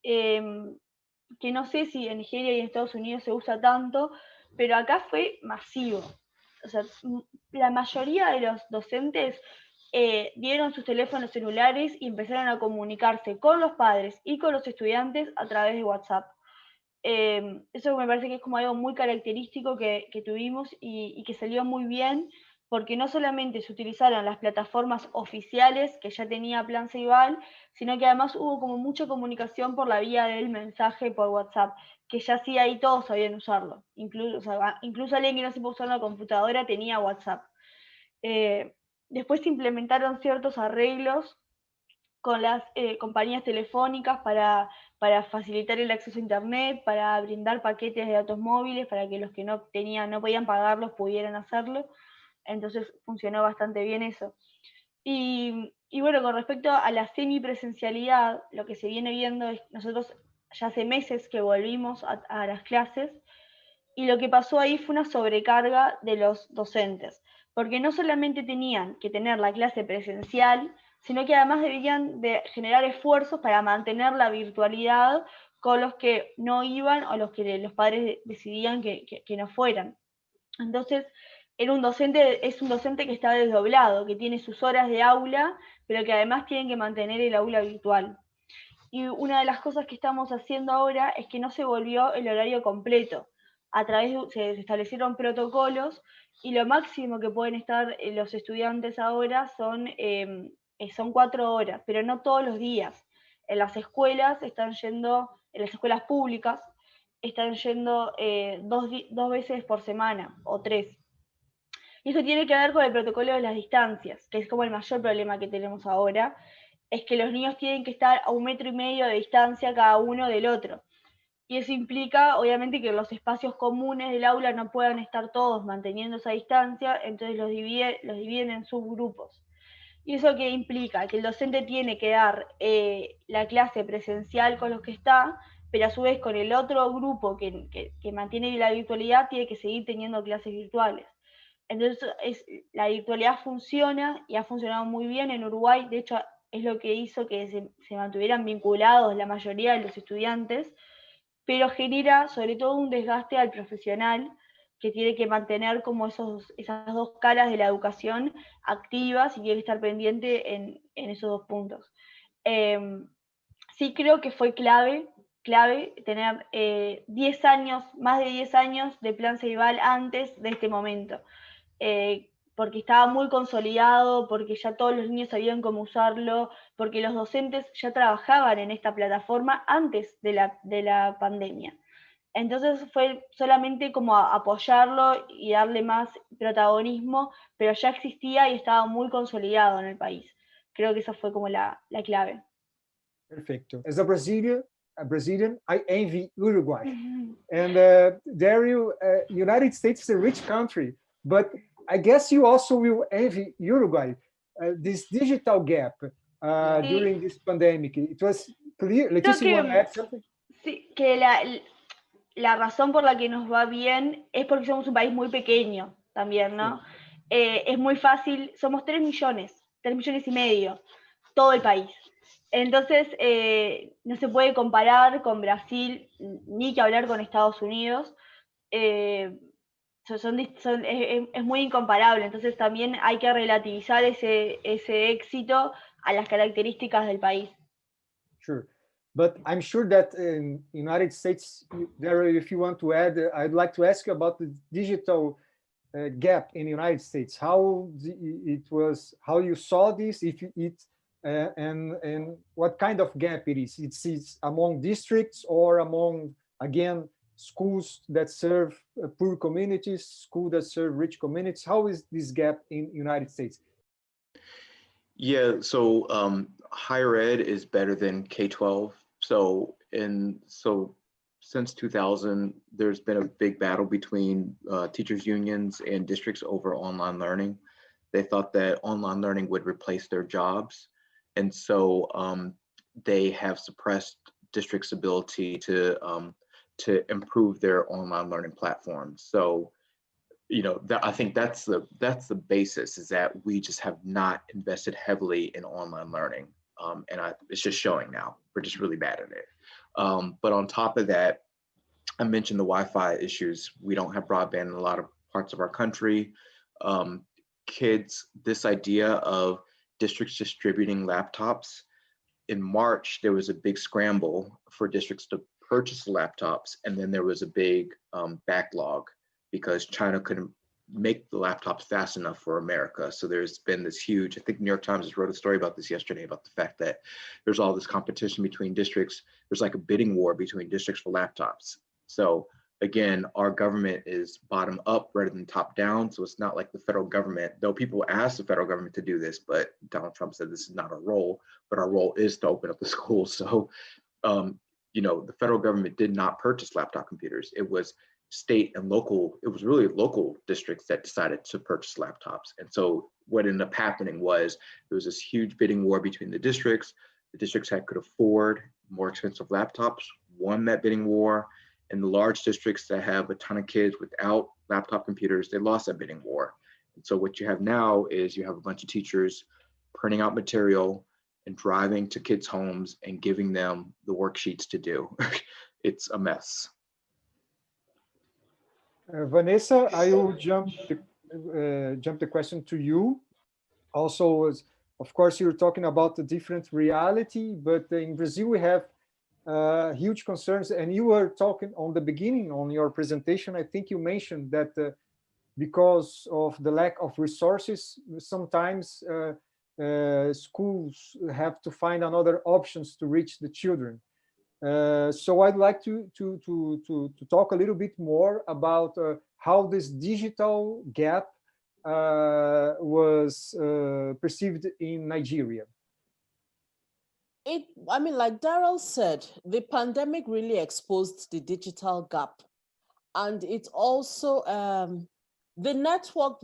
Que no sé si en Nigeria y en Estados Unidos se usa tanto, pero acá fue masivo. O sea, la mayoría de los docentes dieron sus teléfonos celulares y empezaron a comunicarse con los padres y con los estudiantes a través de WhatsApp. Eso me parece que es como algo muy característico que tuvimos y que salió muy bien, porque no solamente se utilizaron las plataformas oficiales que ya tenía Plan Ceibal, sino que además hubo como mucha comunicación por la vía del mensaje por WhatsApp, que ya sí ahí todos sabían usarlo. Incluso alguien que no se puede usar una computadora tenía WhatsApp. Después se implementaron ciertos arreglos con las compañías telefónicas para facilitar el acceso a Internet, para brindar paquetes de datos móviles, para que los que no podían pagarlos pudieran hacerlo. Entonces funcionó bastante bien eso. Y bueno, con respecto a la semipresencialidad, lo que se viene viendo es, nosotros ya hace meses que volvimos a las clases, y lo que pasó ahí fue una sobrecarga de los docentes, porque no solamente tenían que tener la clase presencial, sino que además debían de generar esfuerzos para mantener la virtualidad con los que no iban o los que los padres decidían que no fueran. Entonces, es un docente que está desdoblado, que tiene sus horas de aula, pero que además tienen que mantener el aula virtual. Y una de las cosas que estamos haciendo ahora es que no se volvió el horario completo. Se establecieron protocolos, y lo máximo que pueden estar los estudiantes ahora son 4 horas, pero no todos los días. En las escuelas en las escuelas públicas, están yendo 2 veces por semana o 3. Y eso tiene que ver con el protocolo de las distancias, que es como el mayor problema que tenemos ahora, es que los niños tienen que estar a 1,5 metros de distancia cada uno del otro. Y eso implica, obviamente, que los espacios comunes del aula no puedan estar todos manteniendo esa distancia, entonces los dividen en subgrupos. ¿Y eso qué implica? Que el docente tiene que dar la clase presencial con los que está, pero a su vez con el otro grupo que mantiene la virtualidad tiene que seguir teniendo clases virtuales. Entonces la virtualidad funciona y ha funcionado muy bien en Uruguay. De hecho, es lo que hizo que se mantuvieran vinculados la mayoría de los estudiantes, pero genera sobre todo un desgaste al profesional, que tiene que mantener como esas 2 caras de la educación activas y tiene que estar pendiente en esos 2 puntos. Sí creo que fue clave tener 10 años, más de 10 años de Plan Ceibal antes de este momento. porque estaba muy consolidado, porque ya todos los niños sabían cómo usarlo, porque los docentes ya trabajaban en esta plataforma antes de la pandemia. Entonces fue solamente como apoyarlo y darle más protagonismo, pero ya existía y estaba muy consolidado en el país. Creo que esa fue como la clave.
Perfecto. As a Brazilian, I envy Uruguay. And Daarel, United States is a rich country, but I guess you also will envy Uruguay. This digital gap during this pandemic, it was clear. Leticia, you want to add something?
Sí, que la razón por la que nos va bien es porque somos un país muy pequeño también, ¿no? Sí. Es muy fácil, somos 3 millones y medio, todo el país. Entonces, no se puede comparar con Brasil, ni que hablar con Estados Unidos. Es muy incomparable, entonces también hay que relativizar ese éxito a las características del país.
Sure. But I'm sure that in United States, Daarel, if you want to add, I'd like to ask you about the digital gap in the United States. How you saw this, and what kind of gap it is? It's among districts or among, again, schools that serve poor communities, schools that serve rich communities? How is this gap in the United States?
Yeah, so higher ed is better than K-12. So since 2000, there's been a big battle between teachers unions and districts over online learning. They thought that online learning would replace their jobs. And so they have suppressed districts' ability to improve their online learning platforms. So, you know, I think that's the basis, is that we just have not invested heavily in online learning. And it's just showing now. We're just really bad at it. But on top of that, I mentioned the Wi-Fi issues. We don't have broadband in a lot of parts of our country. Kids, this idea of districts distributing laptops, in March, there was a big scramble for districts to purchase laptops. And then there was a big backlog because China couldn't make the laptops fast enough for America. So there's been this huge, I think New York Times just wrote a story about this yesterday, about the fact that there's all this competition between districts. There's like a bidding war between districts for laptops. So again, our government is bottom up rather than top down. So it's not like the federal government, though people ask the federal government to do this, but Donald Trump said this is not our role, but our role is to open up the schools. So, you know, the federal government did not purchase laptop computers. It was state and local, it was really local districts that decided to purchase laptops. And so what ended up happening was there was this huge bidding war between the districts. The districts could afford more expensive laptops, won that bidding war. And the large districts that have a ton of kids without laptop computers, they lost that bidding war. And so what you have now is you have a bunch of teachers printing out material and driving to kids' homes and giving them the worksheets to do. It's a mess.
Vanessa, I will jump the question to you. Also, of course, you're talking about the different reality, but in Brazil we have huge concerns. And you were talking on the beginning on your presentation, I think you mentioned that because of the lack of resources, sometimes schools have to find another options to reach the children. So I'd like to talk a little bit more about how this digital gap was perceived in Nigeria.
I mean, like Daarel said, the pandemic really exposed the digital gap. And it also, the network,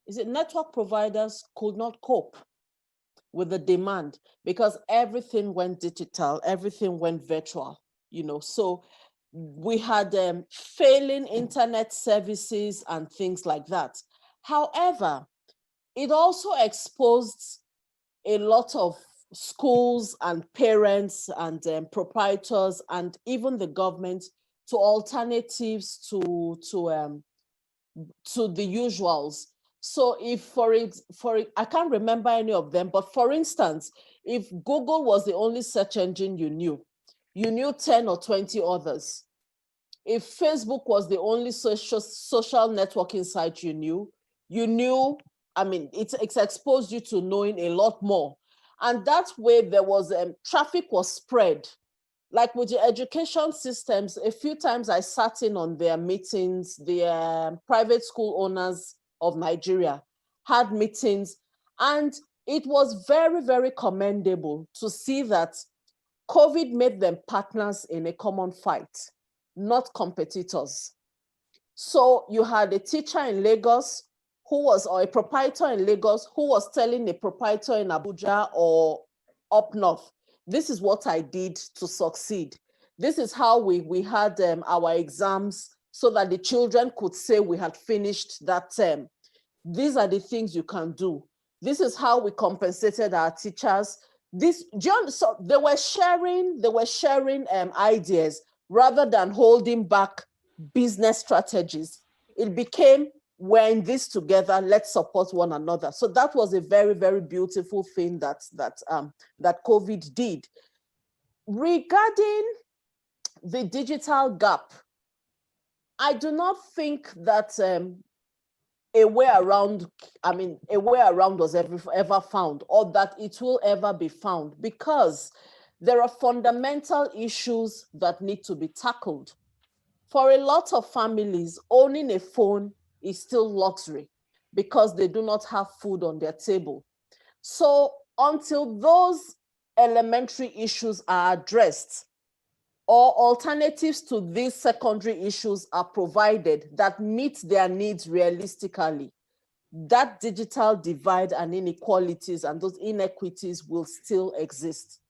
network providers could not cope with the demand because everything went digital, everything went virtual, you know. So we had failing internet services and things like that. However, it also exposed a lot of schools and parents and proprietors and even the government to alternatives to the usuals. So if I can't remember any of them, but for instance, if Google was the only search engine you knew 10 or 20 others. If Facebook was the only social networking site you you knew, I mean, it's exposed you to knowing a lot more. And that way there was, traffic was spread. Like with the education systems, a few times I sat in on their meetings, the private school owners of Nigeria had meetings, and it was very, very commendable to see that COVID made them partners in a common fight, not competitors. So you had a teacher in Lagos or a proprietor in Lagos who was telling a proprietor in Abuja or up north, this is what I did to succeed. This is how we had our exams so that the children could say we had finished that term. These are the things you can do. This is how we compensated our teachers. So they were sharing ideas rather than holding back business strategies. It became, we're in this together, let's support one another. So that was a very, very beautiful thing that COVID did. Regarding the digital gap, I do not think that a way around was ever found, or that it will ever be found, because there are fundamental issues that need to be tackled. For a lot of families, owning a phone is still luxury because they do not have food on their table. So until those elementary issues are addressed, or alternatives to these secondary issues are provided that meet their needs realistically, that digital divide and inequalities and those inequities will still exist.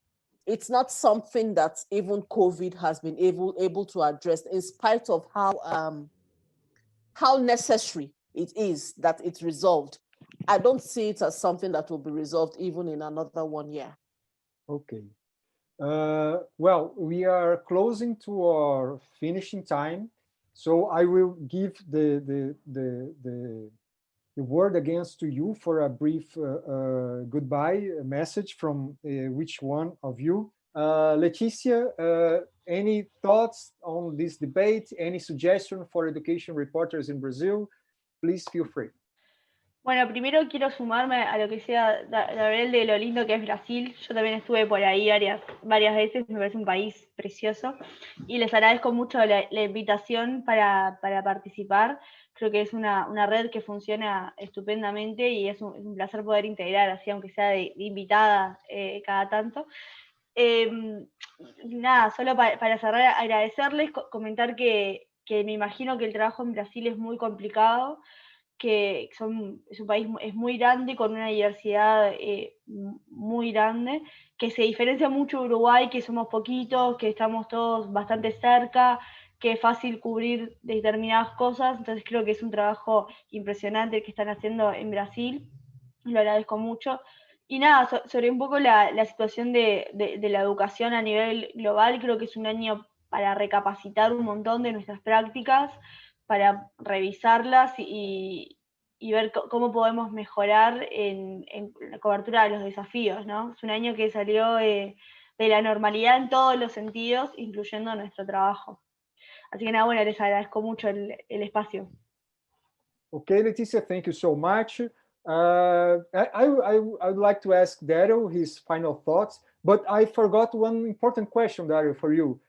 It's not something that even COVID has been able to address, in spite of how necessary it is that it's resolved. I don't see it as something that will be resolved even in another 1 year.
Okay. Well, we are closing to our finishing time, so I will give the word again to you for a brief goodbye message from which one of you. Leticia, any thoughts on this debate? Any suggestion for education reporters in Brazil? Please feel free.
Bueno, primero quiero sumarme a lo que decía Daarel de lo lindo que es Brasil. Yo también estuve por ahí varias veces, me parece un país precioso. Y les agradezco mucho la invitación para participar. Creo que es una red que funciona estupendamente y es un placer poder integrar, así aunque sea de invitada cada tanto. Nada, solo para cerrar, agradecerles, comentar que me imagino que el trabajo en Brasil es muy complicado, que es un país es muy grande, con una diversidad muy grande, que se diferencia mucho de Uruguay, que somos poquitos, que estamos todos bastante cerca, que es fácil cubrir determinadas cosas. Entonces creo que es un trabajo impresionante el que están haciendo en Brasil, lo agradezco mucho. Y nada, sobre un poco la situación de la educación a nivel global, creo que es un año para recapacitar un montón de nuestras prácticas, para revisarlas y ver cómo podemos mejorar en la cobertura de los desafíos, ¿no? Es un año que salió de la normalidad en todos los sentidos, incluyendo nuestro trabajo. Así que nada, bueno, les agradezco mucho el espacio.
Okay, Leticia, thank you so much. I would like to ask Daarel his final thoughts, but I forgot one important question, Daarel, for you.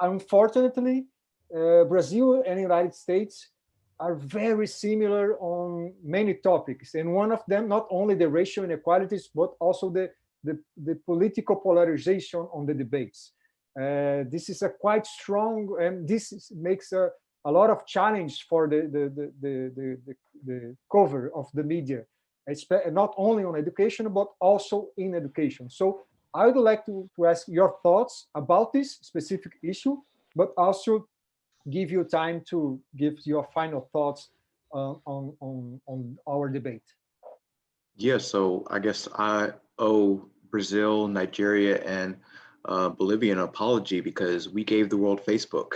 Unfortunately, Brazil and the United States are very similar on many topics, and one of them, not only the racial inequalities, but also the political polarization on the debates. This is a quite strong, and makes a lot of challenge for the cover of the media, not only on education, but also in education. So I would like to ask your thoughts about this specific issue, but also give you time to give your final thoughts on our debate.
Yeah, so I guess I owe Brazil, Nigeria, and Bolivia an apology, because we gave the world Facebook,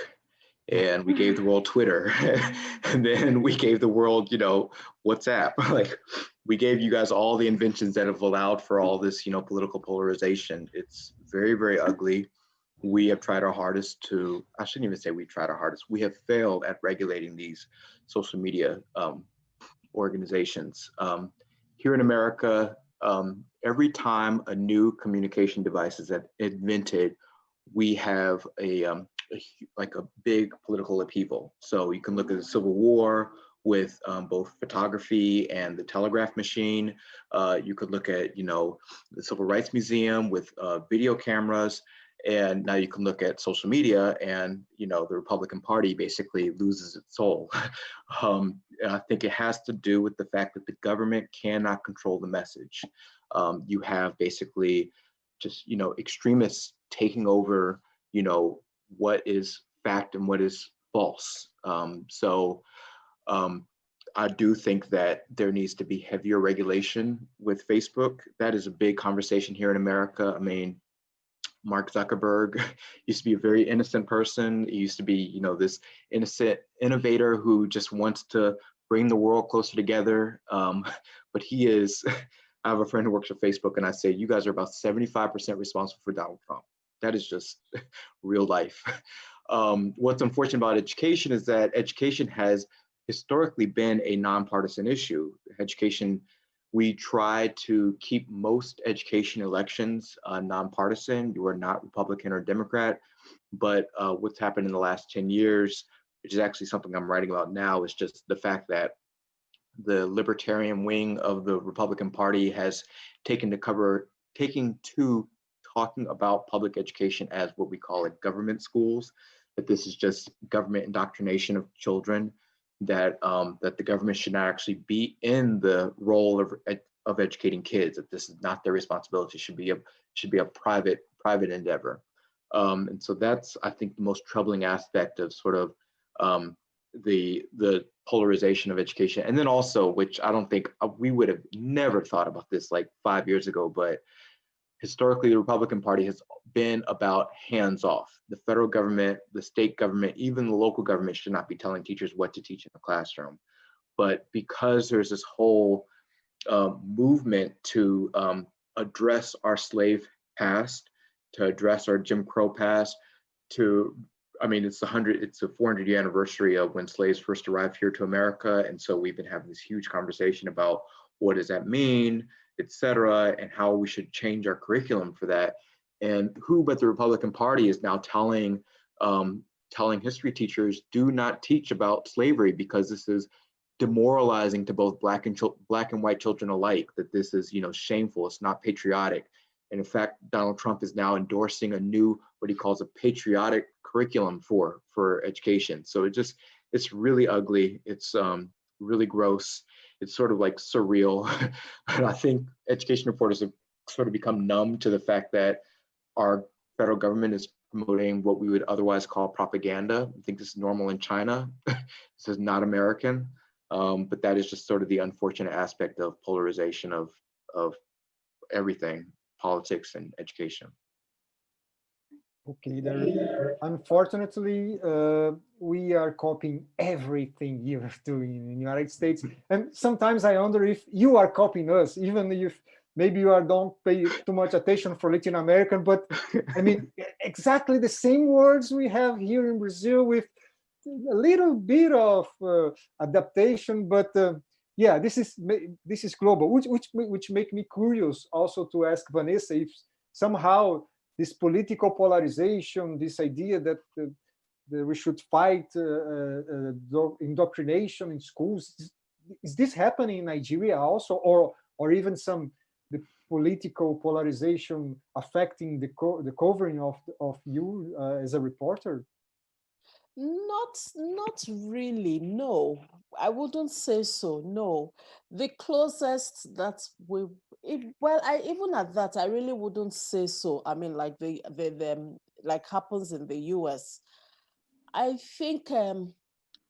and we gave the world Twitter, and then we gave the world, WhatsApp. Like, we gave you guys all the inventions that have allowed for all this, political polarization. It's very, very ugly. We have tried our hardest I shouldn't even say we tried our hardest. We have failed at regulating these social media organizations. Here in America, every time a new communication device is invented, we have like a big political upheaval. So you can look at the Civil War with both photography and the telegraph machine. You could look at, you know, the Civil Rights Museum with video cameras. And now you can look at social media and, you know, the Republican Party basically loses its soul. I think it has to do with the fact that the government cannot control the message. You have basically just, you know, extremists taking over, you know, what is fact and what is false. I do think that there needs to be heavier regulation with Facebook. That is a big conversation here in America. I mean, Mark Zuckerberg used to be a very innocent person. He used to be, you know, this innocent innovator who just wants to bring the world closer together. But he is, I have a friend who works for Facebook, and I say, you guys are about 75% responsible for Donald Trump. That is just real life. What's unfortunate about education is that education has historically been a nonpartisan issue. Education, we try to keep most education elections nonpartisan. You are not Republican or Democrat, but what's happened in the last 10 years, which is actually something I'm writing about now, is just the fact that the libertarian wing of the Republican Party has taken to talking about public education as what we call it government schools, that this is just government indoctrination of children, that that the government should not actually be in the role of educating kids, that this is not their responsibility, should be a private endeavor. And so that's, I think, the most troubling aspect of sort of the polarization of education. And then also, which I don't think we would have never thought about this like 5 years ago, but historically the Republican Party has been about hands off. The federal government, the state government, even the local government should not be telling teachers what to teach in the classroom. But because there's this whole movement to address our slave past, to address our Jim Crow past, I mean, it's the 400-year anniversary of when slaves first arrived here to America. And so we've been having this huge conversation about what does that mean, et cetera, and how we should change our curriculum for that. And who but the Republican Party is now telling history teachers, do not teach about slavery because this is demoralizing to both black and white children alike, that this is, you know, shameful, it's not patriotic. And in fact, Donald Trump is now endorsing a new, what he calls a patriotic curriculum for education. So it's really ugly. It's really gross. It's sort of like surreal. And I think education reporters have sort of become numb to the fact that our federal government is promoting what we would otherwise call propaganda. I think this is normal in China. This is not American. But that is just sort of the unfortunate aspect of polarization of everything, politics and education.
Okay, unfortunately, we are copying everything you're doing in the United States. And sometimes I wonder if you are copying us, even if maybe you don't pay too much attention for Latin American, but I mean, exactly the same words we have here in Brazil with a little bit of adaptation, but yeah, this is global, which make me curious also to ask Vanessa if somehow this political polarization, this idea that we should fight indoctrination in schools, is this happening in Nigeria also, or even the political polarization affecting the covering of you as a reporter?
Not really, no. I wouldn't say so, no. The closest that even at that, I really wouldn't say so. I mean, like the like happens in the US. I think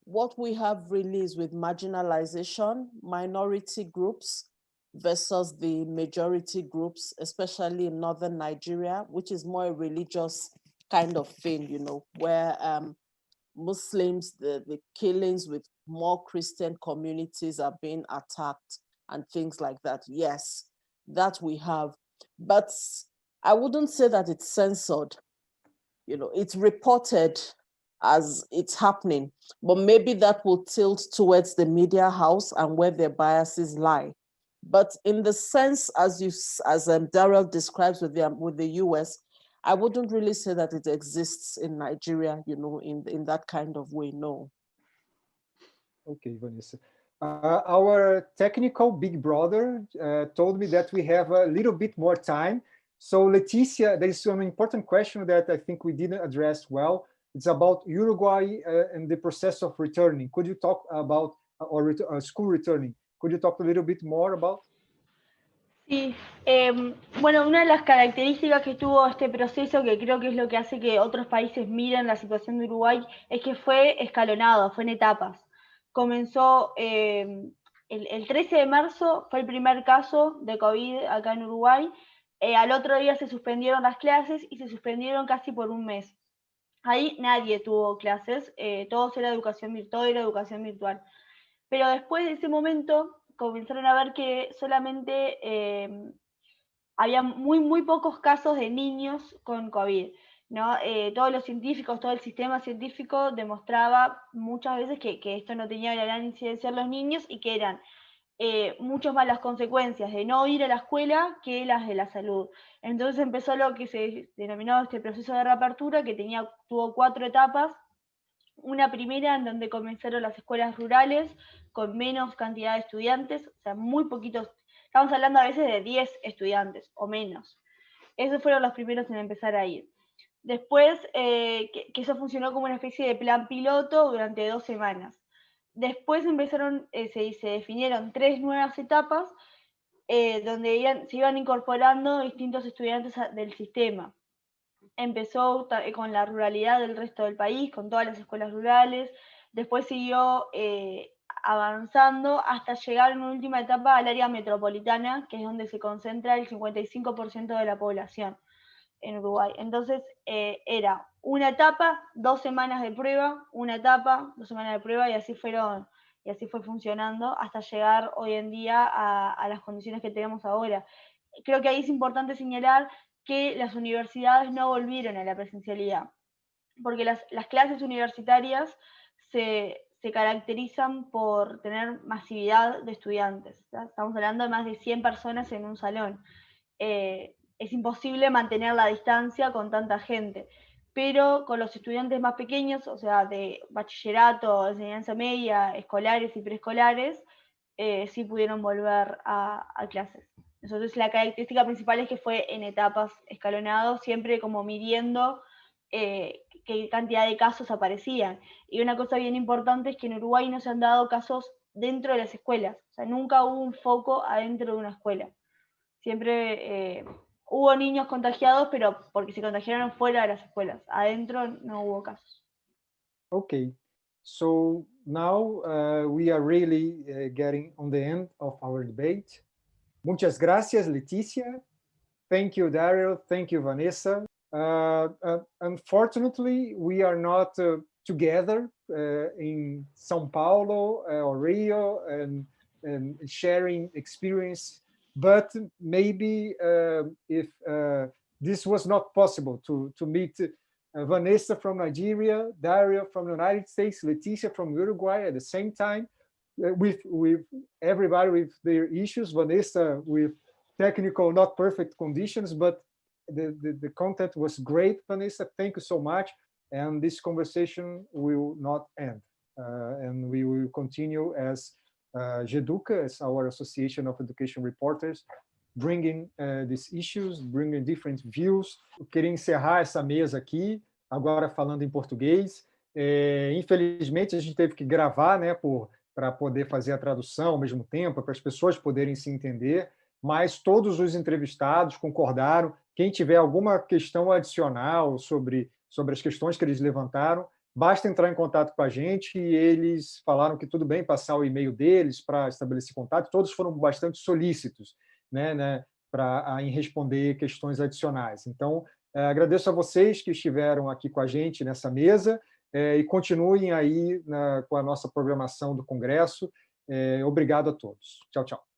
what we have really is with marginalization, minority groups versus the majority groups, especially in northern Nigeria, which is more a religious kind of thing, you know, where Muslims, the killings with more Christian communities are being attacked and things like that. Yes, that we have. But I wouldn't say that it's censored. You know, it's reported as it's happening, but maybe that will tilt towards the media house and where their biases lie. But in the sense, as Daarel describes with the US, I wouldn't really say that it exists in Nigeria, in that kind of way, no.
Okay, Vanessa. Our technical big brother told me that we have a little bit more time. So Leticia, there is an important question that I think we didn't address well. It's about Uruguay and the process of returning. Could you talk about, or school returning? Could you talk a little bit more about?
Sí, bueno, una de las características que tuvo este proceso, que creo que es lo que hace que otros países miren la situación de Uruguay, es que fue escalonado, fue en etapas. Comenzó el 13 de marzo, fue el primer caso de COVID acá en Uruguay. Al otro día se suspendieron las clases y se suspendieron casi por un mes. Ahí nadie tuvo clases, todo era educación virtual. Pero después de ese momento comenzaron a ver que solamente había muy pocos casos de niños con COVID, ¿no? Todos los científicos, todo el sistema científico demostraba muchas veces que esto no tenía gran incidencia en los niños y que eran muchas más las consecuencias de no ir a la escuela que las de la salud. Entonces empezó lo que se denominó este proceso de reapertura, que tuvo 4 etapas. Una primera en donde comenzaron las escuelas rurales con menos cantidad de estudiantes, o sea, muy poquitos, estamos hablando a veces de 10 estudiantes o menos. Esos fueron los primeros en empezar a ir. Después, que eso funcionó como una especie de plan piloto durante 2 semanas. Después se definieron 3 nuevas etapas donde se iban incorporando distintos estudiantes del sistema. Empezó con la ruralidad del resto del país, con todas las escuelas rurales, después siguió avanzando hasta llegar en última etapa al área metropolitana, que es donde se concentra el 55% de la población en Uruguay. Entonces era una etapa, 2 semanas de prueba, una etapa, 2 semanas de prueba, y así fue funcionando hasta llegar hoy en día a las condiciones que tenemos ahora. Creo que ahí es importante señalar que las universidades no volvieron a la presencialidad, porque las clases universitarias se caracterizan por tener masividad de estudiantes, ¿sí? Estamos hablando de más de 100 personas en un salón. Es imposible mantener la distancia con tanta gente, pero con los estudiantes más pequeños, o sea, de bachillerato, enseñanza media, escolares y preescolares, sí pudieron volver a clases. Entonces la característica principal es que fue en etapas, escalonado, siempre como midiendo qué cantidad de casos aparecían. Y una cosa bien importante es que en Uruguay no se han dado casos dentro de las escuelas, o sea, nunca hubo un foco adentro de una escuela. Siempre hubo niños contagiados, pero porque se contagiaron fuera de las escuelas. Adentro no hubo casos.
Okay, so now we are really getting on the end of our debate. Muchas gracias, Leticia. Thank you, Daarel. Thank you, Vanessa. Unfortunately, we are not together in São Paulo or Rio and sharing experience. But maybe if this was not possible to meet Vanessa from Nigeria, Daarel from the United States, Leticia from Uruguay at the same time, with everybody with their issues, Vanessa with technical, not perfect conditions, but the content was great, Vanessa. Thank you so much. And this conversation will not end. And we will continue as Jeduca, as our Association of Education Reporters, bringing these issues, bringing different views. Eu queria encerrar essa mesa aqui, agora falando em português. Infelizmente, a gente teve que gravar, né, para poder fazer a tradução ao mesmo tempo, para as pessoas poderem se entender, mas todos os entrevistados concordaram. Quem tiver alguma questão adicional sobre as questões que eles levantaram, basta entrar em contato com a gente, e eles falaram que tudo bem passar o e-mail deles para estabelecer contato. Todos foram bastante solícitos, né, em responder questões adicionais. Então, agradeço a vocês que estiveram aqui com a gente nessa mesa, e continuem aí com a nossa programação do Congresso. Obrigado a todos. Tchau, tchau.